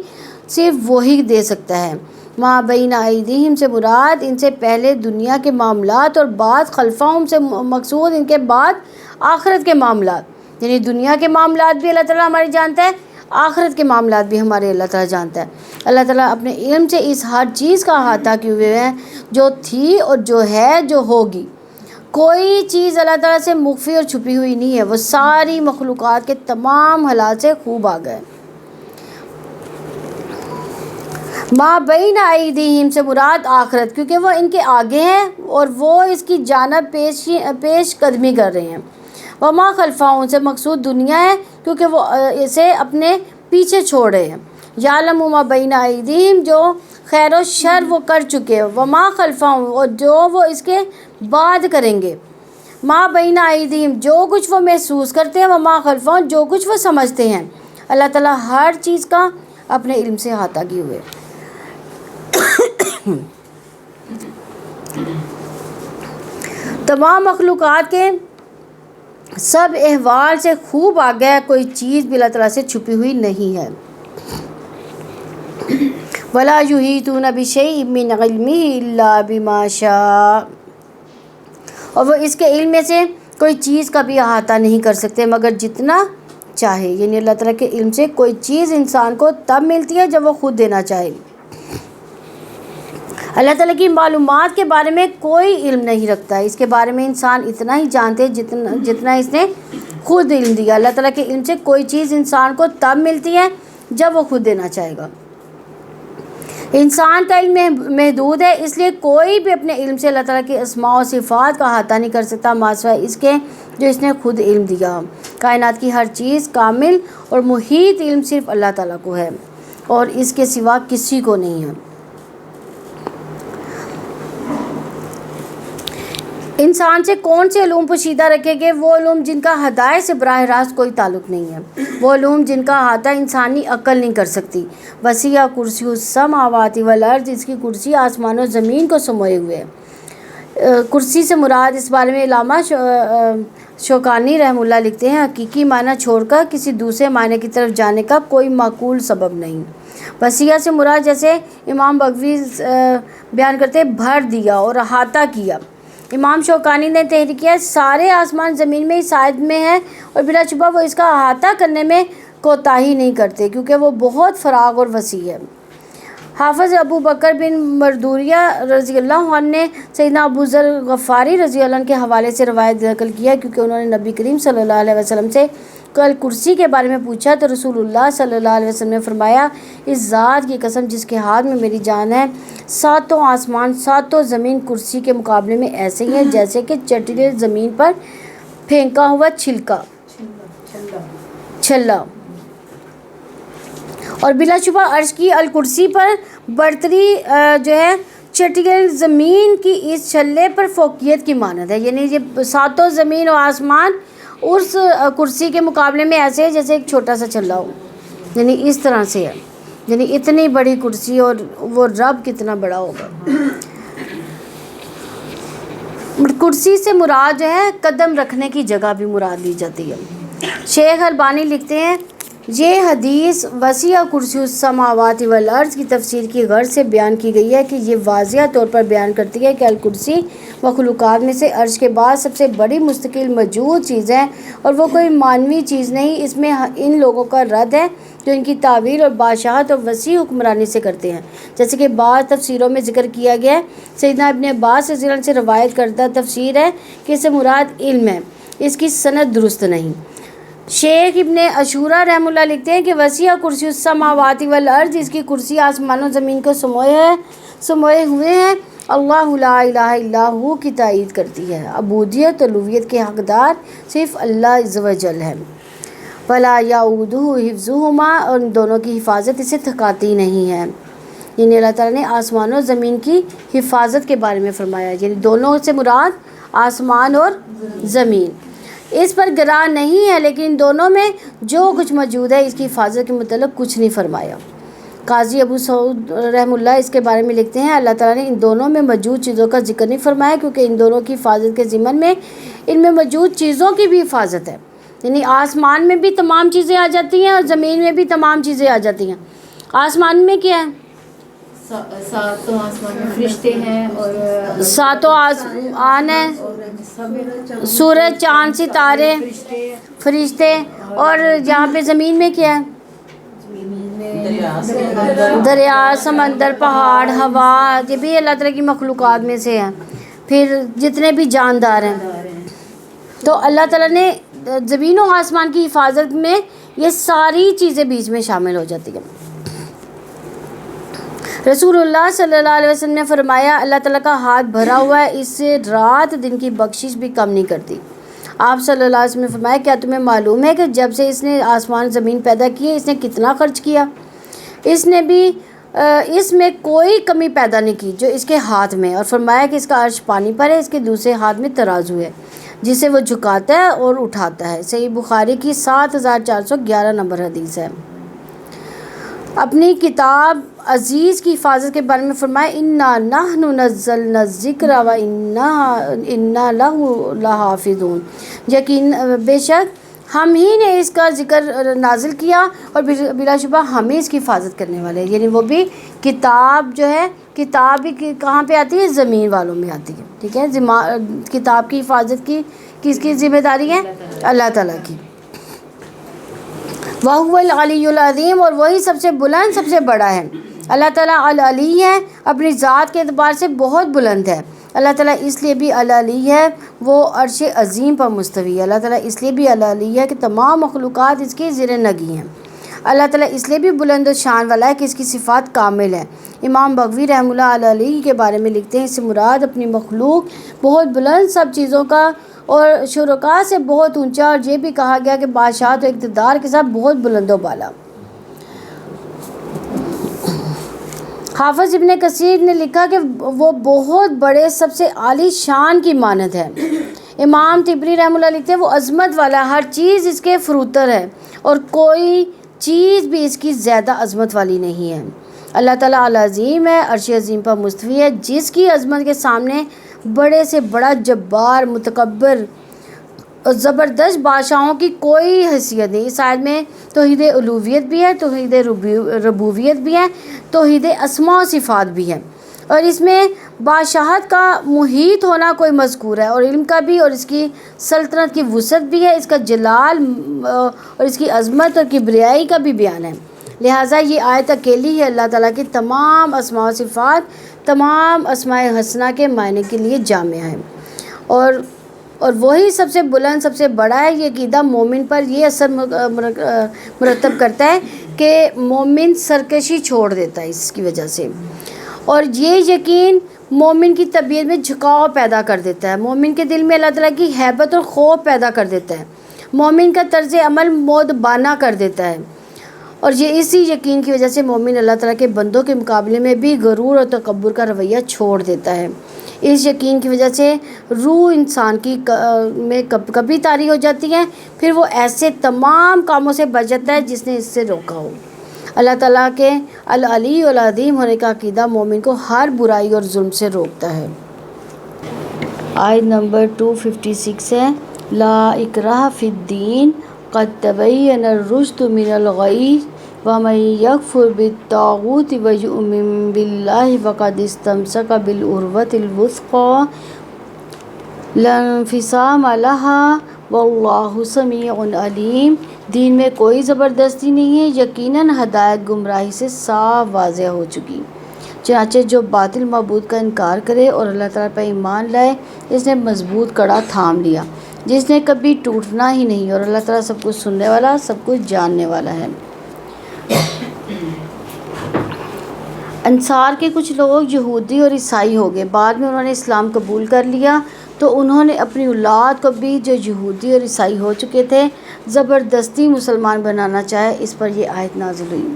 صرف وہی دے سکتا ہے۔ ما بین ایدیہم سے مراد ان سے پہلے دنیا کے معاملات اور بعد خلفہم سے مقصود ان کے بعد آخرت کے معاملات، یعنی دنیا کے معاملات بھی اللہ تعالیٰ ہمارے جانتا ہے، آخرت کے معاملات بھی ہمارے اللہ تعالیٰ جانتا ہے۔ اللہ تعالیٰ اپنے علم سے اس ہر چیز کا احاطہ کیے ہوئے ہیں جو تھی اور جو ہے جو ہوگی۔ کوئی چیز اللہ تعالیٰ سے مخفی اور چھپی ہوئی نہیں ہے، وہ ساری مخلوقات کے تمام حالات سے خوب آگاہ ہے۔ ما بین ایدیہم سے مراد آخرت، کیونکہ وہ ان کے آگے ہیں اور وہ اس کی جانب پیش قدمی کر رہے ہیں۔ وما خلفہم سے مقصود دنیا ہے، کیونکہ وہ اسے اپنے پیچھے چھوڑ رہے ہیں۔ یعلم ما بین ایدیہم جو خیر و شر وہ کر چکے، وما خلفہم اور جو وہ اس کے بعد کریں گے۔ ما بین ایدیہم جو کچھ وہ محسوس کرتے ہیں، وما خلفہم جو کچھ وہ سمجھتے ہیں۔ اللہ تعالیٰ ہر چیز کا اپنے علم سے احاطہ کیے ہوئے۔ تمام مخلوقات کے سب احوال سے خوب آگاہ ہے، کوئی چیز بھی اللہ تعالیٰ سے چھپی ہوئی نہیں ہے۔ وَلَا يُحِيطُونَ بِشَيْءٍ مِّنْ عِلْمِهِ إِلَّا بِمَا شَاءَ، اور وہ اس کے علم میں سے کوئی چیز کا بھی احاطہ نہیں کر سکتے مگر جتنا چاہے، یعنی اللہ تعالیٰ کے علم سے کوئی چیز انسان کو تب ملتی ہے جب وہ خود دینا چاہے۔ اللہ تعالیٰ کی معلومات کے بارے میں کوئی علم نہیں رکھتا، اس کے بارے میں انسان اتنا ہی جانتے ہیں جتنا اس نے خود علم دیا۔ اللہ تعالیٰ کے علم سے کوئی چیز انسان کو تب ملتی ہے جب وہ خود دینا چاہے گا۔ انسان کا علم محدود ہے، اس لیے کوئی بھی اپنے علم سے اللہ تعالیٰ کی اسماء و صفات کا احاطہ نہیں کر سکتا ماسوائے اس کے جو اس نے خود علم دیا۔ کائنات کی ہر چیز کامل اور محیط علم صرف اللہ تعالیٰ کو ہے اور اس کے سوا کسی کو نہیں ہے۔ انسان سے کون سے علوم پوشیدہ رکھے گئے؟ وہ علوم جن کا ہدایت سے براہ راست کوئی تعلق نہیں ہے، وہ علوم جن کا احاطہ انسانی عقل نہیں کر سکتی۔ وسیع کرسی السماوات والارض، اس کی کرسی آسمان و زمین کو سموئے ہوئے ہے۔ کرسی سے مراد اس بارے میں علامہ شوکانی رحمہ اللہ لکھتے ہیں، حقیقی معنی چھوڑ کر کسی دوسرے معنی کی طرف جانے کا کوئی معقول سبب نہیں۔ وسیع سے مراد جیسے امام بغوی بیان کرتے بھر دیا اور احاطہ کیا۔ امام شوکانی نے تحریر کیا سارے آسمان زمین میں ہی سائد میں ہے اور بلا شبہ وہ اس کا احاطہ کرنے میں کوتاہی نہیں کرتے کیونکہ وہ بہت فراغ اور وسیع ہے۔ حافظ ابو بکر بن مردوریہ رضی اللہ عنہ نے سیدنا ابو ذر غفاری رضی اللہ عنہ کے حوالے سے روایت نقل کیا کیونکہ انہوں نے نبی کریم صلی اللہ علیہ وسلم سے کل کرسی کے بارے میں پوچھا تو رسول اللہ صلی اللہ علیہ وسلم نے فرمایا، اس ذات کی قسم جس کے ہاتھ میں میری جان ہے، ساتوں آسمان ساتوں زمین کرسی کے مقابلے میں ایسے ہی ہیں جیسے کہ چٹیلے زمین پر پھینکا ہوا چھلا، اور بلا شبہ عرش کی الکرسی پر برتری جو ہے چٹیل زمین کی اس چھلے پر فوقیت کی مانند ہے، یعنی یہ ساتوں زمین و آسمان اس کرسی کے مقابلے میں ایسے ہے جیسے ایک چھوٹا سا چھلا ہو، یعنی اس طرح سے ہے، یعنی اتنی بڑی کرسی اور وہ رب کتنا بڑا ہوگا۔ کرسی سے مراد جو ہے قدم رکھنے کی جگہ بھی مراد لی جاتی ہے۔ شیخ البانی لکھتے ہیں یہ حدیث وسیع کرسی السماوات والارض کی تفسیر کی غرض سے بیان کی گئی ہے کہ یہ واضح طور پر بیان کرتی ہے کہ الکرسی مخلوقات میں سے عرش کے بعد سب سے بڑی مستقل موجود چیز ہے اور وہ کوئی مانوی چیز نہیں۔ اس میں ان لوگوں کا رد ہے جو ان کی تعویل اور بادشاہت اور وسیع حکمرانی سے کرتے ہیں، جیسے کہ بعض تفسیروں میں ذکر کیا گیا ہے۔ سیدنا ابن عباس رضی اللہ عنہ سے روایت کردہ تفسیر ہے کہ اس سے مراد علم ہے، اس کی سند درست نہیں۔ شیخ ابن عاشورہ رحمہ اللہ لکھتے ہیں کہ وسیع کرسی السماوات والارض، اس کی کرسی آسمان و زمین کو سموئے ہوئے ہیں۔ اللہ لا الہ الا ہو کی تائید کرتی ہے، عبودیت اور الوہیت کے حقدار صرف اللہ عز و جل ہے۔ ولا یعودہ حفظہما، اور ان دونوں کی حفاظت اسے تھکاتی نہیں ہے، یعنی اللہ تعالیٰ نے آسمان و زمین کی حفاظت کے بارے میں فرمایا، یعنی دونوں سے مراد آسمان اور زمین اس پر گراں نہیں ہے، لیکن ان دونوں میں جو کچھ موجود ہے اس کی حفاظت کے متعلق کچھ نہیں فرمایا۔ قاضی ابو سعود رحمہ اللہ اس کے بارے میں لکھتے ہیں اللہ تعالیٰ نے ان دونوں میں موجود چیزوں کا ذکر نہیں فرمایا کیونکہ ان دونوں کی حفاظت کے ضمن میں ان میں موجود چیزوں کی بھی حفاظت ہے، یعنی آسمان میں بھی تمام چیزیں آ جاتی ہیں اور زمین میں بھی تمام چیزیں آ جاتی ہیں. آسمان میں کیا ہے؟ ساتوں آسمان میں فرشتے ہیں اور ساتوں آسمان ہیں، سورج، چاند، ستارے، فرشتے. اور یہاں پہ زمین میں کیا ہے؟ دریا، سمندر، پہاڑ، ہوا، یہ بھی اللہ تعالیٰ کی مخلوقات میں سے ہیں. پھر جتنے بھی جاندار ہیں. تو اللہ تعالیٰ نے زمین و آسمان کی حفاظت میں یہ ساری چیزیں بیچ میں شامل ہو جاتی ہیں. رسول اللہ صلی اللہ علیہ وسلم نے فرمایا اللہ تعالیٰ کا ہاتھ بھرا ہوا ہے، اس سے رات دن کی بخشش بھی کم نہیں کرتی. آپ صلی اللہ علیہ وسلم نے فرمایا کیا تمہیں معلوم ہے کہ جب سے اس نے آسمان زمین پیدا کیے اس نے کتنا خرچ کیا؟ اس نے بھی اس میں کوئی کمی پیدا نہیں کی جو اس کے ہاتھ میں. اور فرمایا کہ اس کا عرش پانی پر ہے، اس کے دوسرے ہاتھ میں ترازو ہے جسے وہ جھکاتا ہے اور اٹھاتا ہے. صحیح بخاری کی 7411 نمبر حدیث ہے. اپنی کتاب عزیز کی حفاظت کے بارے میں فرمایا انا نحن نزلنا الذکر و انا لہ لحافظون، یقین بے شک ہم ہی نے اس کا ذکر نازل کیا اور بلا شبہ ہم ہی اس کی حفاظت کرنے والے ہیں. یعنی وہ بھی کتاب جو ہے، کتاب بھی کہاں پہ آتی ہے؟ زمین والوں میں آتی ہے. ٹھیک ہے، کتاب کی حفاظت کی کس کی ذمہ داری ہے؟ اللہ تعالیٰ کی. وَهُوَ الْعَلِيُّ الْعَظِيمُ، اور وہی سب سے بلند سب سے بڑا ہے. اللہ تعالیٰ العلی ہے، اپنی ذات کے اعتبار سے بہت بلند ہے. اللہ تعالیٰ اس لیے بھی العلی ہے، وہ عرش عظیم پر مستوی ہے. اللہ تعالیٰ اس لیے بھی العلی ہے کہ تمام مخلوقات اس کی زیر نگی ہیں. اللہ تعالیٰ اس لیے بھی بلند و شان والا ہے کہ اس کی صفات کامل ہے. امام بغوی رحمہ اللہ العلی کے بارے میں لکھتے ہیں اس سے مراد اپنی مخلوق بہت بلند سب چیزوں کا اور شرکاء سے بہت اونچا، اور یہ بھی کہا گیا کہ بادشاہت و اقتدار کے ساتھ بہت بلند و بالا. حافظ ابن کثیر نے لکھا کہ وہ بہت بڑے سب سے عالی شان کی مانند ہے. امام طبری رحمہ اللہ لکھتے ہیں وہ عظمت والا، ہر چیز اس کے فروتر ہے اور کوئی چیز بھی اس کی زیادہ عظمت والی نہیں ہے. اللہ تعالیٰ العظیم ہے، عرش عظیم پر مستوی ہے، جس کی عظمت کے سامنے بڑے سے بڑا جبار، متکبر اور زبردست بادشاہوں کی کوئی حیثیت نہیں. اس آیت میں توحید الوہیت بھی ہے، توحید ربوبیت بھی ہے، توحید اسماء و صفات بھی ہے، اور اس میں بادشاہت کا محیط ہونا کوئی مذکور ہے، اور علم کا بھی، اور اس کی سلطنت کی وسعت بھی ہے، اس کا جلال اور اس کی عظمت اور کبریائی کا بھی بیان ہے. لہٰذا یہ آیت اکیلی ہے اللہ تعالیٰ کی تمام اسماء و صفات، تمام اسماء حسنہ کے معنی کے لیے جامع ہے. اور وہی سب سے بلند سب سے بڑا ہے. یہ عقیدہ مومن پر یہ اثر مرتب کرتا ہے کہ مومن سرکشی چھوڑ دیتا ہے اس کی وجہ سے، اور یہ یقین مومن کی طبیعت میں جھکاؤ پیدا کر دیتا ہے، مومن کے دل میں اللہ تعالیٰ کی ہیبت اور خوف پیدا کر دیتا ہے، مومن کا طرز عمل مودبانہ کر دیتا ہے. اور یہ اسی یقین کی وجہ سے مومن اللہ تعالیٰ کے بندوں کے مقابلے میں بھی غرور اور تکبر کا رویہ چھوڑ دیتا ہے. اس یقین کی وجہ سے روح انسان کی میں کبھی طاری ہو جاتی ہے، پھر وہ ایسے تمام کاموں سے بچ جاتا ہے جس نے اس سے روکا ہو. اللہ تعالیٰ کے العلی العظیم ہونے کا عقیدہ مومن کو ہر برائی اور ظلم سے روکتا ہے. آیت نمبر 256 ہے لا اکراہ فی الدین قد تبین الرشد من الغی ومن یکفر بالطاغوت ویؤمن باللہ فقد استمسک بالعروۃ الوثقی لا انفصام لہا واللہ سمیع علیم. دین میں کوئی زبردستی نہیں ہے، یقیناً ہدایت گمراہی سے صاف واضح ہو چکی. چنانچہ جو باطل معبود کا انکار کرے اور اللہ تعالیٰ پر ایمان لائے اس نے مضبوط کڑا تھام لیا جس نے کبھی ٹوٹنا ہی نہیں، اور اللہ تعالیٰ سب کچھ سننے والا سب کچھ جاننے والا ہے. انصار کے کچھ لوگ یہودی اور عیسائی ہو گئے، بعد میں انہوں نے اسلام قبول کر لیا تو انہوں نے اپنی اولاد کو بھی جو یہودی اور عیسائی ہو چکے تھے زبردستی مسلمان بنانا چاہے. اس پر یہ آیت نازل ہوئی.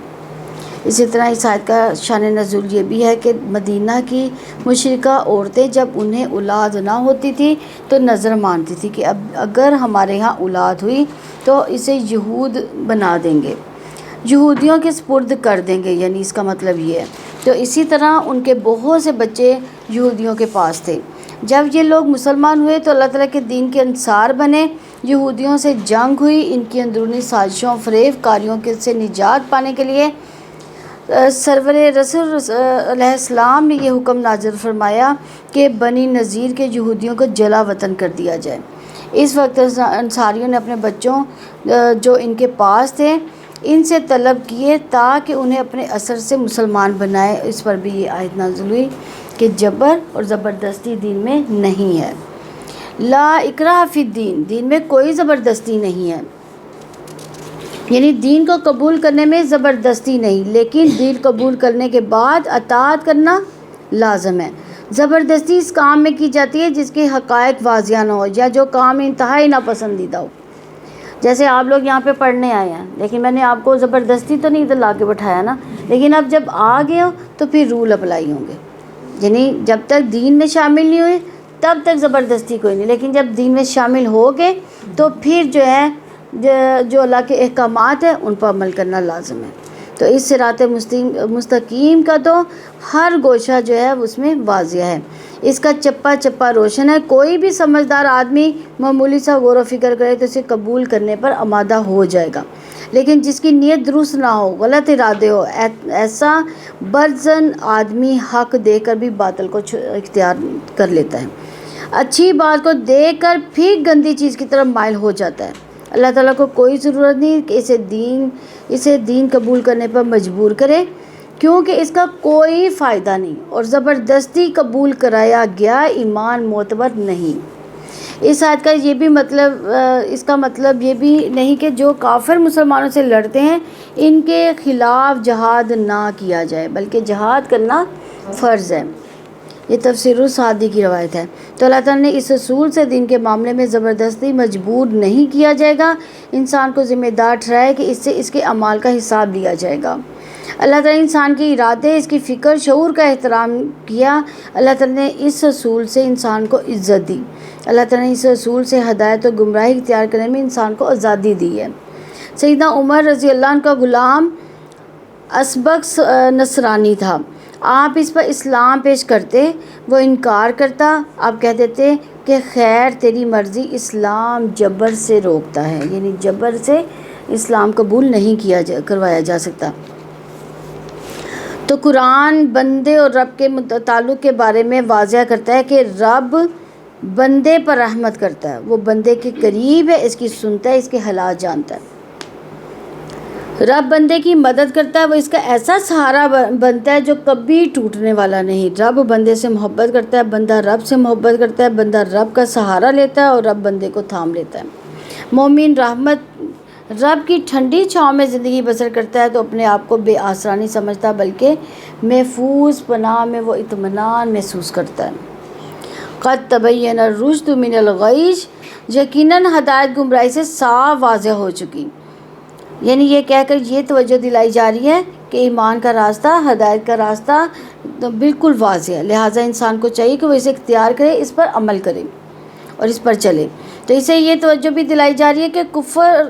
اسی طرح اس آیت کا شان نزول یہ بھی ہے کہ مدینہ کی مشرکہ عورتیں جب انہیں اولاد نہ ہوتی تھی تو نظر مانتی تھی کہ اب اگر ہمارے ہاں اولاد ہوئی تو اسے یہود بنا دیں گے، یہودیوں کے سپرد کر دیں گے، یعنی اس کا مطلب یہ ہے. تو اسی طرح ان کے بہت سے بچے یہودیوں کے پاس تھے. جب یہ لوگ مسلمان ہوئے تو اللہ تعالیٰ کے دین کے انصار بنے یہودیوں سے جنگ ہوئی، ان کی اندرونی سازشوں فریب کاریوں سے نجات پانے کے لیے سرور رسول علیہ السلام نے یہ حکم نازل فرمایا کہ بنی نذیر کے یہودیوں کو جلا وطن کر دیا جائے۔ اس وقت انصاریوں نے اپنے بچوں جو ان کے پاس تھے ان سے طلب کیے تاکہ انہیں اپنے اثر سے مسلمان بنائے۔ اس پر بھی یہ آیت نازل ہوئی کہ جبر اور زبردستی دین میں نہیں ہے۔ لا اکراہ فی الدین، دین میں کوئی زبردستی نہیں ہے، یعنی دین کو قبول کرنے میں زبردستی نہیں، لیکن دین قبول کرنے کے بعد اطاعت کرنا لازم ہے۔ زبردستی اس کام میں کی جاتی ہے جس کے حقائق واضح نہ ہو یا جو کام انتہائی ناپسندیدہ ہو۔ جیسے آپ لوگ یہاں پہ پڑھنے آئے ہیں، لیکن میں نے آپ کو زبردستی تو نہیں ادھر لا کے بٹھایا نا، لیکن اب جب آ گئے ہو تو پھر رول اپلائی ہوں گے، یعنی جب تک دین میں شامل نہیں ہوئے تب تک زبردستی کوئی نہیں، لیکن جب دین میں شامل ہو گئے تو پھر جو ہے جو اللہ کے احکامات ہیں ان پر عمل کرنا لازم ہے۔ تو اس صراط مستقیم کا تو ہر گوشہ جو ہے اس میں واضح ہے، اس کا چپا چپا روشن ہے۔ کوئی بھی سمجھدار آدمی معمولی سا غور و فکر کرے تو اسے قبول کرنے پر آمادہ ہو جائے گا، لیکن جس کی نیت درست نہ ہو، غلط ارادے ہو، ایسا برزن آدمی حق دے کر بھی باطل کو اختیار کر لیتا ہے، اچھی بات کو دیکھ کر پھر گندی چیز کی طرف مائل ہو جاتا ہے۔ اللہ تعالیٰ کو کوئی ضرورت نہیں کہ اسے دین قبول کرنے پر مجبور کرے، کیونکہ اس کا کوئی فائدہ نہیں، اور زبردستی قبول کرایا گیا ایمان معتبر نہیں۔ اس آیت کا یہ بھی مطلب اس کا مطلب یہ بھی نہیں کہ جو کافر مسلمانوں سے لڑتے ہیں ان کے خلاف جہاد نہ کیا جائے، بلکہ جہاد کرنا فرض ہے۔ یہ تفسیر السعدی کی روایت ہے۔ تو اللہ تعالیٰ نے اس اصول سے دین کے معاملے میں زبردستی مجبور نہیں کیا جائے گا، انسان کو ذمہ دار ٹھہرایا کہ اس سے اس کے اعمال کا حساب لیا جائے گا۔ اللہ تعالیٰ نے انسان کے ارادے، اس کی فکر، شعور کا احترام کیا۔ اللہ تعالیٰ نے اس اصول سے انسان کو عزت دی۔ اللہ تعالیٰ نے اس اصول سے ہدایت و گمراہی اختیار کرنے میں انسان کو آزادی دی ہے۔ سیدنا عمر رضی اللہ عنہ کا غلام اسبق نصرانی تھا، آپ اس پر اسلام پیش کرتے، وہ انکار کرتا، آپ کہہ دیتے کہ خیر تیری مرضی، اسلام جبر سے روکتا ہے، یعنی جبر سے اسلام قبول نہیں کروایا جا سکتا۔ تو قرآن بندے اور رب کے تعلق کے بارے میں واضح کرتا ہے کہ رب بندے پر رحمت کرتا ہے، وہ بندے کے قریب ہے، اس کی سنتا ہے، اس کے حالات جانتا ہے۔ رب بندے کی مدد کرتا ہے، وہ اس کا ایسا سہارا بنتا ہے جو کبھی ٹوٹنے والا نہیں۔ رب بندے سے محبت کرتا ہے، بندہ رب سے محبت کرتا ہے، بندہ رب کا سہارا لیتا ہے اور رب بندے کو تھام لیتا ہے۔ مومن رب کی ٹھنڈی چھاؤں میں زندگی بسر کرتا ہے تو اپنے آپ کو بے آسرا نہیں سمجھتا، بلکہ محفوظ پناہ میں وہ اطمینان محسوس کرتا ہے۔ قد تبین الرشد من الغی، یقیناً ہدایت گمراہی سے صاف واضح ہو چکی، یعنی یہ کہہ کر یہ توجہ دلائی جا رہی ہے کہ ایمان کا راستہ، ہدایت کا راستہ بالکل واضح ہے، لہٰذا انسان کو چاہیے کہ وہ اسے اختیار کرے، اس پر عمل کرے اور اس پر چلے۔ تو اسے یہ توجہ بھی دلائی جا رہی ہے کہ کفر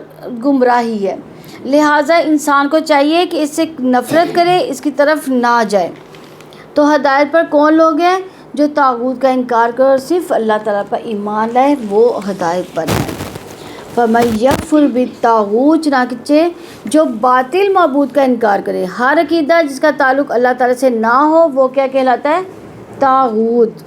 گمراہی ہے، لہٰذا انسان کو چاہیے کہ اس سے نفرت کرے، اس کی طرف نہ جائے۔ تو ہدایت پر کون لوگ ہیں؟ جو طاغوت کا انکار کر اور صرف اللہ تعالیٰ پر ایمان لائے، وہ ہدایت پر ہیں۔ فَمَن يَكْفُرْ بِالطَّاغُوتِ، چنانچہ جو باطل معبود کا انکار کرے، ہر عقیدہ جس کا تعلق اللہ تعالیٰ سے نہ ہو وہ کیا کہلاتا ہے؟ طاغوت۔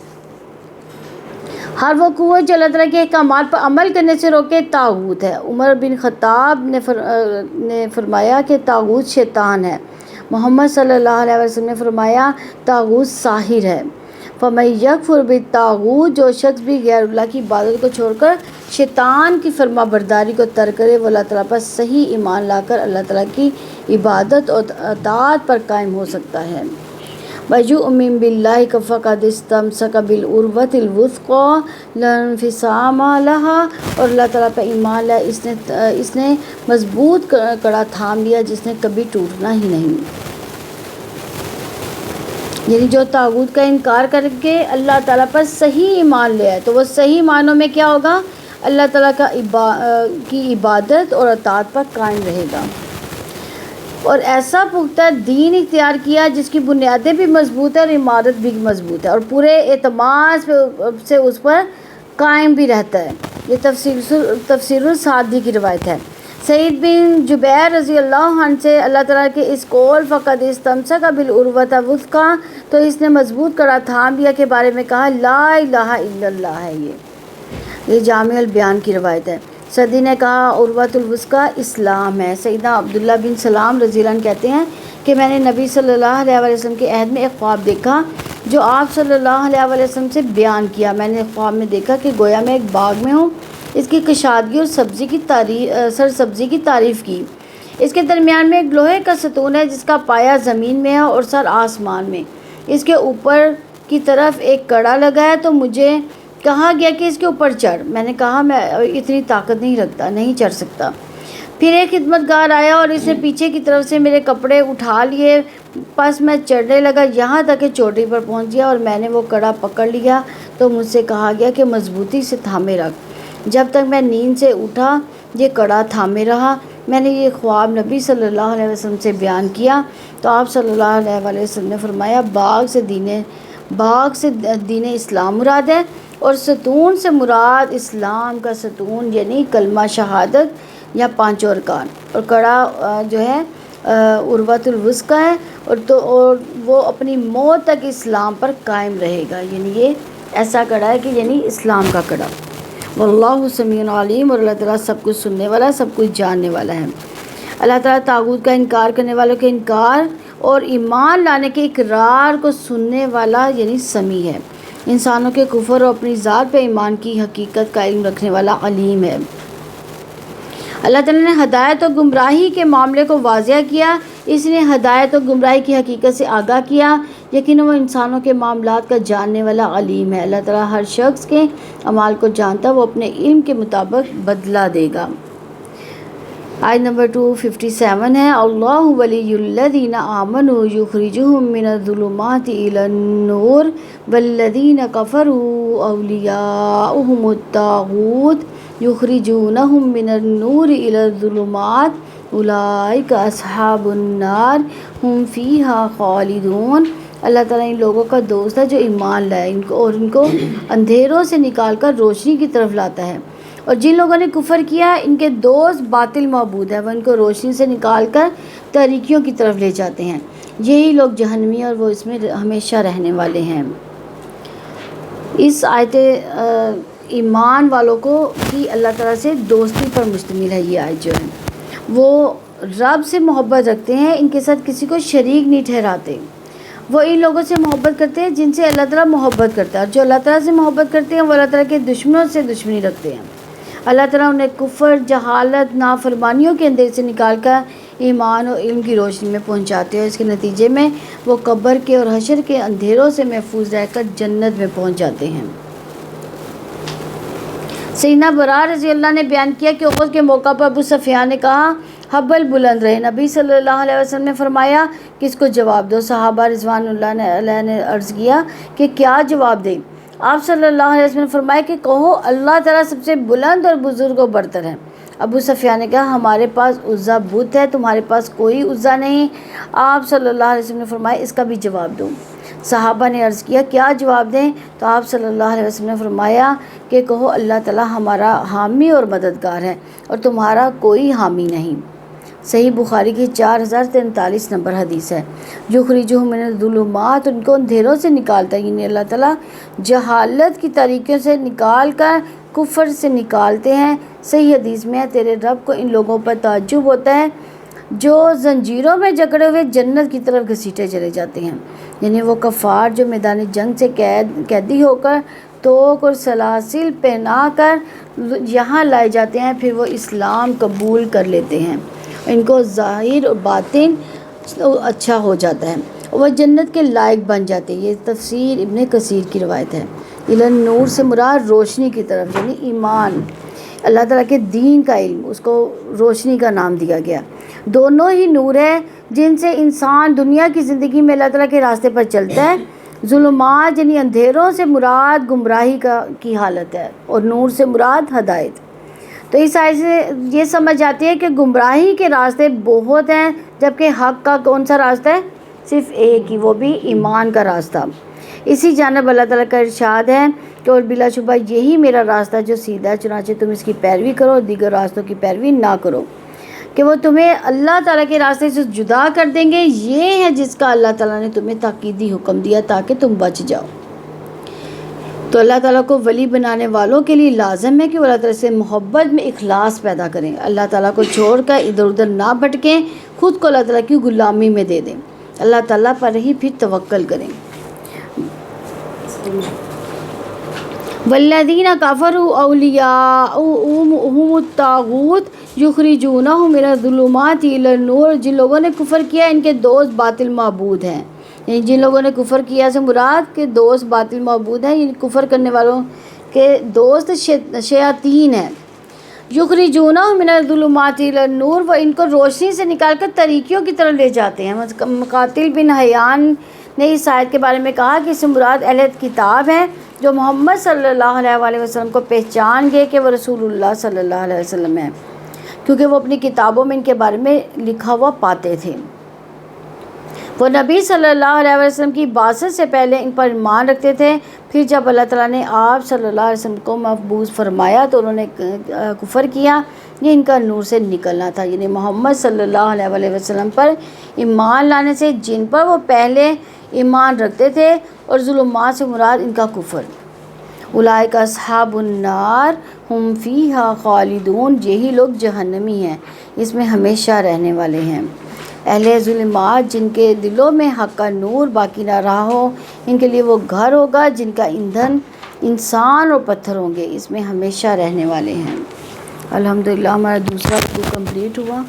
ہر وہ قوت جو اللہ تعالیٰ کے احکامات پر عمل کرنے سے روکے طاغوت ہے۔ عمر بن خطاب نے فرمایا کہ طاغوت شیطان ہے۔ محمد صلی اللہ علیہ وسلم نے فرمایا طاغوت ساحر ہے۔ فَمَن يَكْفُرْ بِالطَّاغُوتِ، جو شخص بھی غیر اللہ کی عبادت کو چھوڑ کر شیطان کی فرما برداری کو ترک کرے، وہ اللہ تعالیٰ پر صحیح ایمان لا کر اللہ تعالیٰ کی عبادت اور اطاعت پر قائم ہو سکتا ہے۔ وَيُؤْمِن بِاللَّهِ فَقَدِ اسْتَمْسَكَ بِالْعُرْوَةِ الْوُثْقَىٰ لَا انفصام لَهَا، اور اللہ تعالیٰ پر ایمان لایا، اس نے مضبوط کڑا تھام لیا جس نے کبھی ٹوٹنا ہی نہیں۔ یعنی جو طاغوت کا انکار کر کے اللہ تعالیٰ پر صحیح ایمان لے آئے تو وہ صحیح معنوں میں کیا ہوگا؟ اللہ تعالیٰ کی عبادت اور اطاعت پر قائم رہے گا، اور ایسا پختہ دین اختیار کیا جس کی بنیادیں بھی مضبوط ہیں اور عمارت بھی مضبوط ہے، اور پورے اعتماد سے اس پر قائم بھی رہتا ہے۔ یہ تفسیر السعدی کی روایت ہے۔ سعید بن جبیر رضی اللہ عنہ سے اللہ تعالیٰ کے اس قول فقد استمسک بالعروۃ الوثقی، تو اس نے مضبوط کڑا تھام لیا کے بارے میں کہا لا الہ الا اللہ ہے۔ یہ جامع البیان کی روایت ہے۔ سعدی نے کہا عروۃ الوثقی اسلام ہے۔ سیدنا عبداللہ بن سلام رضی اللہ عنہ کہتے ہیں کہ میں نے نبی صلی اللہ علیہ وسلم کے عہد میں ایک خواب دیکھا جو آپ صلی اللہ علیہ وسلم سے بیان کیا۔ میں نے خواب میں دیکھا کہ گویا میں ایک باغ میں ہوں، اس کی کشادگی اور سرسبزی کی تعریف کی۔ اس کے درمیان میں ایک لوہے کا ستون ہے جس کا پایہ زمین میں ہے اور سر آسمان میں۔ اس کے اوپر کی طرف ایک کڑا لگا ہے، تو مجھے کہا گیا کہ اس کے اوپر چڑھ۔ میں نے کہا میں اتنی طاقت نہیں رکھتا، نہیں چڑھ سکتا۔ پھر ایک خدمتگار آیا اور اس نے پیچھے کی طرف سے میرے کپڑے اٹھا لیے، پس میں چڑھنے لگا یہاں تک کہ چوٹی پر پہنچ گیا اور میں نے وہ کڑا پکڑ لیا، تو مجھ سے کہا گیا کہ مضبوطی سے تھامے رکھ۔ جب تک میں نیند سے اٹھا یہ کڑا تھامے رہا۔ میں نے یہ خواب نبی صلی اللہ علیہ وسلم سے بیان کیا تو آپ صلی اللہ علیہ وسلم نے فرمایا باغ سے دین اسلام مراد ہے، اور ستون سے مراد اسلام کا ستون یعنی کلمہ شہادت یا پانچوں ارکان، اور کڑا جو ہے عروۃ الوثقی ہے، اور وہ اپنی موت تک اسلام پر قائم رہے گا۔ یعنی یہ ایسا کڑا ہے کہ یعنی اسلام کا کڑا۔ واللہ سمیع علیم، اور اللہ تعالیٰ سب کچھ سننے والا، سب کچھ جاننے والا ہے۔ اللہ تعالیٰ طاغوت کا انکار کرنے والوں کے انکار اور ایمان لانے کے اقرار کو سننے والا یعنی سمیع ہے۔ انسانوں کے کفر اور اپنی ذات پہ ایمان کی حقیقت کا علم رکھنے والا علیم ہے۔ اللہ تعالیٰ نے ہدایت اور گمراہی کے معاملے کو واضح کیا، اس نے ہدایت اور گمراہی کی حقیقت سے آگاہ کیا۔ یقیناً وہ انسانوں کے معاملات کا جاننے والا علیم ہے۔ اللہ تعالیٰ ہر شخص کے اعمال کو جانتا، وہ اپنے علم کے مطابق بدلہ دے گا۔ آیت نمبر 257 ہے اللہ ولی الذین آمنوا یخرجہم من الظلمات الی النور والذین کفروا اولیاؤہم الطاغوت یخرجونہم من النور الی الظلمات اولئک اصحاب النار ہم فیہا خالدون۔ اللہ تعالیٰ ان لوگوں کا دوست ہے جو ایمان لائے ان کو اندھیروں سے نکال کر روشنی کی طرف لاتا ہے، اور جن لوگوں نے کفر کیا ان کے دوست باطل معبود ہے، وہ ان کو روشنی سے نکال کر تاریکیوں کی طرف لے جاتے ہیں، یہی لوگ جہنمی اور وہ اس میں ہمیشہ رہنے والے ہیں۔ اس آیت ایمان والوں کو کی اللہ تعالیٰ سے دوستی پر مشتمل ہے۔ یہ آیت جو ہے وہ رب سے محبت رکھتے ہیں، ان کے ساتھ کسی کو شریک نہیں ٹھہراتے، وہ ان لوگوں سے محبت کرتے ہیں جن سے اللہ تعالیٰ محبت کرتا ہے، اور جو اللہ تعالیٰ سے محبت کرتے ہیں وہ اللہ تعالیٰ کے دشمنوں سے دشمنی رکھتے ہیں۔ اللہ تعالیٰ انہیں کفر، جہالت، نافرمانیوں کے اندھیرے سے نکال کر ایمان اور علم کی روشنی میں پہنچاتے ہیں، اور اس کے نتیجے میں وہ قبر کے اور حشر کے اندھیروں سے محفوظ رہ کر جنت میں پہنچ جاتے ہیں۔ سیدنا براء رضی اللہ نے بیان کیا کہ احد کے موقع پر ابو سفیان نے کہا حبل بلند رہے۔ نبی صلی اللہ علیہ وسلم نے فرمایا کہ اس کو جواب دو۔ صحابہ رضوان اللہ علیہ نے عرض کیا کہ کیا جواب دیں؟ آپ صلی اللہ علیہ وسلم نے فرمایا کہ کہو اللہ تعالیٰ سب سے بلند اور بزرگ و برتر ہے۔ ابو سفیان نے کہا ہمارے پاس عزا بت ہے، تمہارے پاس کوئی عزا نہیں۔ آپ صلی اللہ علیہ وسلم نے فرمایا اس کا بھی جواب دو۔ صحابہ نے عرض کیا کیا جواب دیں؟ تو آپ صلی اللہ علیہ وسلم نے فرمایا کہ کہو اللہ تعالیٰ ہمارا حامی اور مددگار ہے اور تمہارا کوئی حامی نہیں۔ صحیح بخاری کی 4043 نمبر حدیث ہے۔ یخرجہم من الظلمات، ان کو اندھیروں سے نکالتا ہے، یعنی اللہ تعالیٰ جہالت کی تاریکیوں سے نکال کر کفر سے نکالتے ہیں۔ صحیح حدیث میں ہے تیرے رب کو ان لوگوں پر تعجب ہوتا ہے جو زنجیروں میں جکڑے ہوئے جنت کی طرف گھسیٹے چلے جاتے ہیں، یعنی وہ کفار جو میدان جنگ سے قیدی ہو کر توق اور سلاسل پہنا کر یہاں لائے جاتے ہیں، پھر وہ اسلام قبول کر لیتے ہیں، ان کو ظاہر اور باطن اچھا ہو جاتا ہے، وہ جنت کے لائق بن جاتے ہیں۔ یہ تفسیر ابن کثیر کی روایت ہے۔ علم نور سے مراد روشنی کی طرف یعنی ایمان، اللہ تعالیٰ کے دین کا علم، اس کو روشنی کا نام دیا گیا۔ دونوں ہی نور ہے جن سے انسان دنیا کی زندگی میں اللہ تعالیٰ کے راستے پر چلتا ہے۔ ظلمات یعنی اندھیروں سے مراد گمراہی کی حالت ہے، اور نور سے مراد ہدایت۔ تو اس آیت سے یہ سمجھ آتی ہے کہ گمراہی کے راستے بہت ہیں، جبکہ حق کا کون سا راستہ ہے؟ صرف ایک ہی، وہ بھی ایمان کا راستہ۔ اسی جانب اللہ تعالیٰ کا ارشاد ہے کہ اور بلا شبہ یہی میرا راستہ جو سیدھا ہے، چنانچہ تم اس کی پیروی کرو، دیگر راستوں کی پیروی نہ کرو کہ وہ تمہیں اللہ تعالیٰ کے راستے سے جدا کر دیں گے۔ یہ ہے جس کا اللہ تعالیٰ نے تمہیں تاکیدی حکم دیا تاکہ تم بچ جاؤ۔ تو اللہ تعالیٰ کو ولی بنانے والوں کے لیے لازم ہے کہ وہ اللہ تعالیٰ سے محبت میں اخلاص پیدا کریں، اللہ تعالیٰ کو چھوڑ کر ادھر ادھر نہ بھٹکیں، خود کو اللہ تعالیٰ کی غلامی میں دے دیں، اللہ تعالیٰ پر ہی پھر توکل کریں۔ والذین کفروا اولیاؤہم الطاغوت یخرجونہم من الظلمات الی النور، جن لوگوں نے کفر کیا ان کے دوست باطل معبود ہیں، یعنی جن لوگوں نے کفر کیا سے مراد کے دوست باطل معبود ہیں، یعنی کفر کرنے والوں کے دوست شیاطین ہیں۔ یخرجونہم من الظلمات الی النور، وہ ان کو روشنی سے نکال کر طریقیوں کی طرف لے جاتے ہیں۔ مقاتل بن حیان نے اس آیت کے بارے میں کہا کہ اس سے مراد اہل کتاب ہیں جو محمد صلی اللہ علیہ وسلم کو پہچان گئے کہ وہ رسول اللہ صلی اللہ علیہ وسلم ہیں، کیونکہ وہ اپنی کتابوں میں ان کے بارے میں لکھا ہوا پاتے تھے۔ وہ نبی صلی اللہ علیہ وسلم کی بعثت سے پہلے ان پر ایمان رکھتے تھے، پھر جب اللہ تعالیٰ نے آپ صلی اللہ علیہ وسلم کو مبعوث فرمایا تو انہوں نے کفر کیا۔ یہ ان کا نور سے نکلنا تھا، یعنی محمد صلی اللہ علیہ وسلم پر ایمان لانے سے جن پر وہ پہلے ایمان رکھتے تھے، اور ظلمات سے مراد ان کا کفر۔ اولئک اصحاب النار ہم فیہا خالدون، یہی لوگ جہنمی ہیں، اس میں ہمیشہ رہنے والے ہیں۔ اہل ظلمات جن کے دلوں میں حق کا نور باقی نہ رہا ہو، ان کے لیے وہ گھر ہوگا جن کا ایندھن انسان اور پتھر ہوں گے، اس میں ہمیشہ رہنے والے ہیں۔ الحمدللہ ہمارا دوسرا کمپلیٹ ہوا۔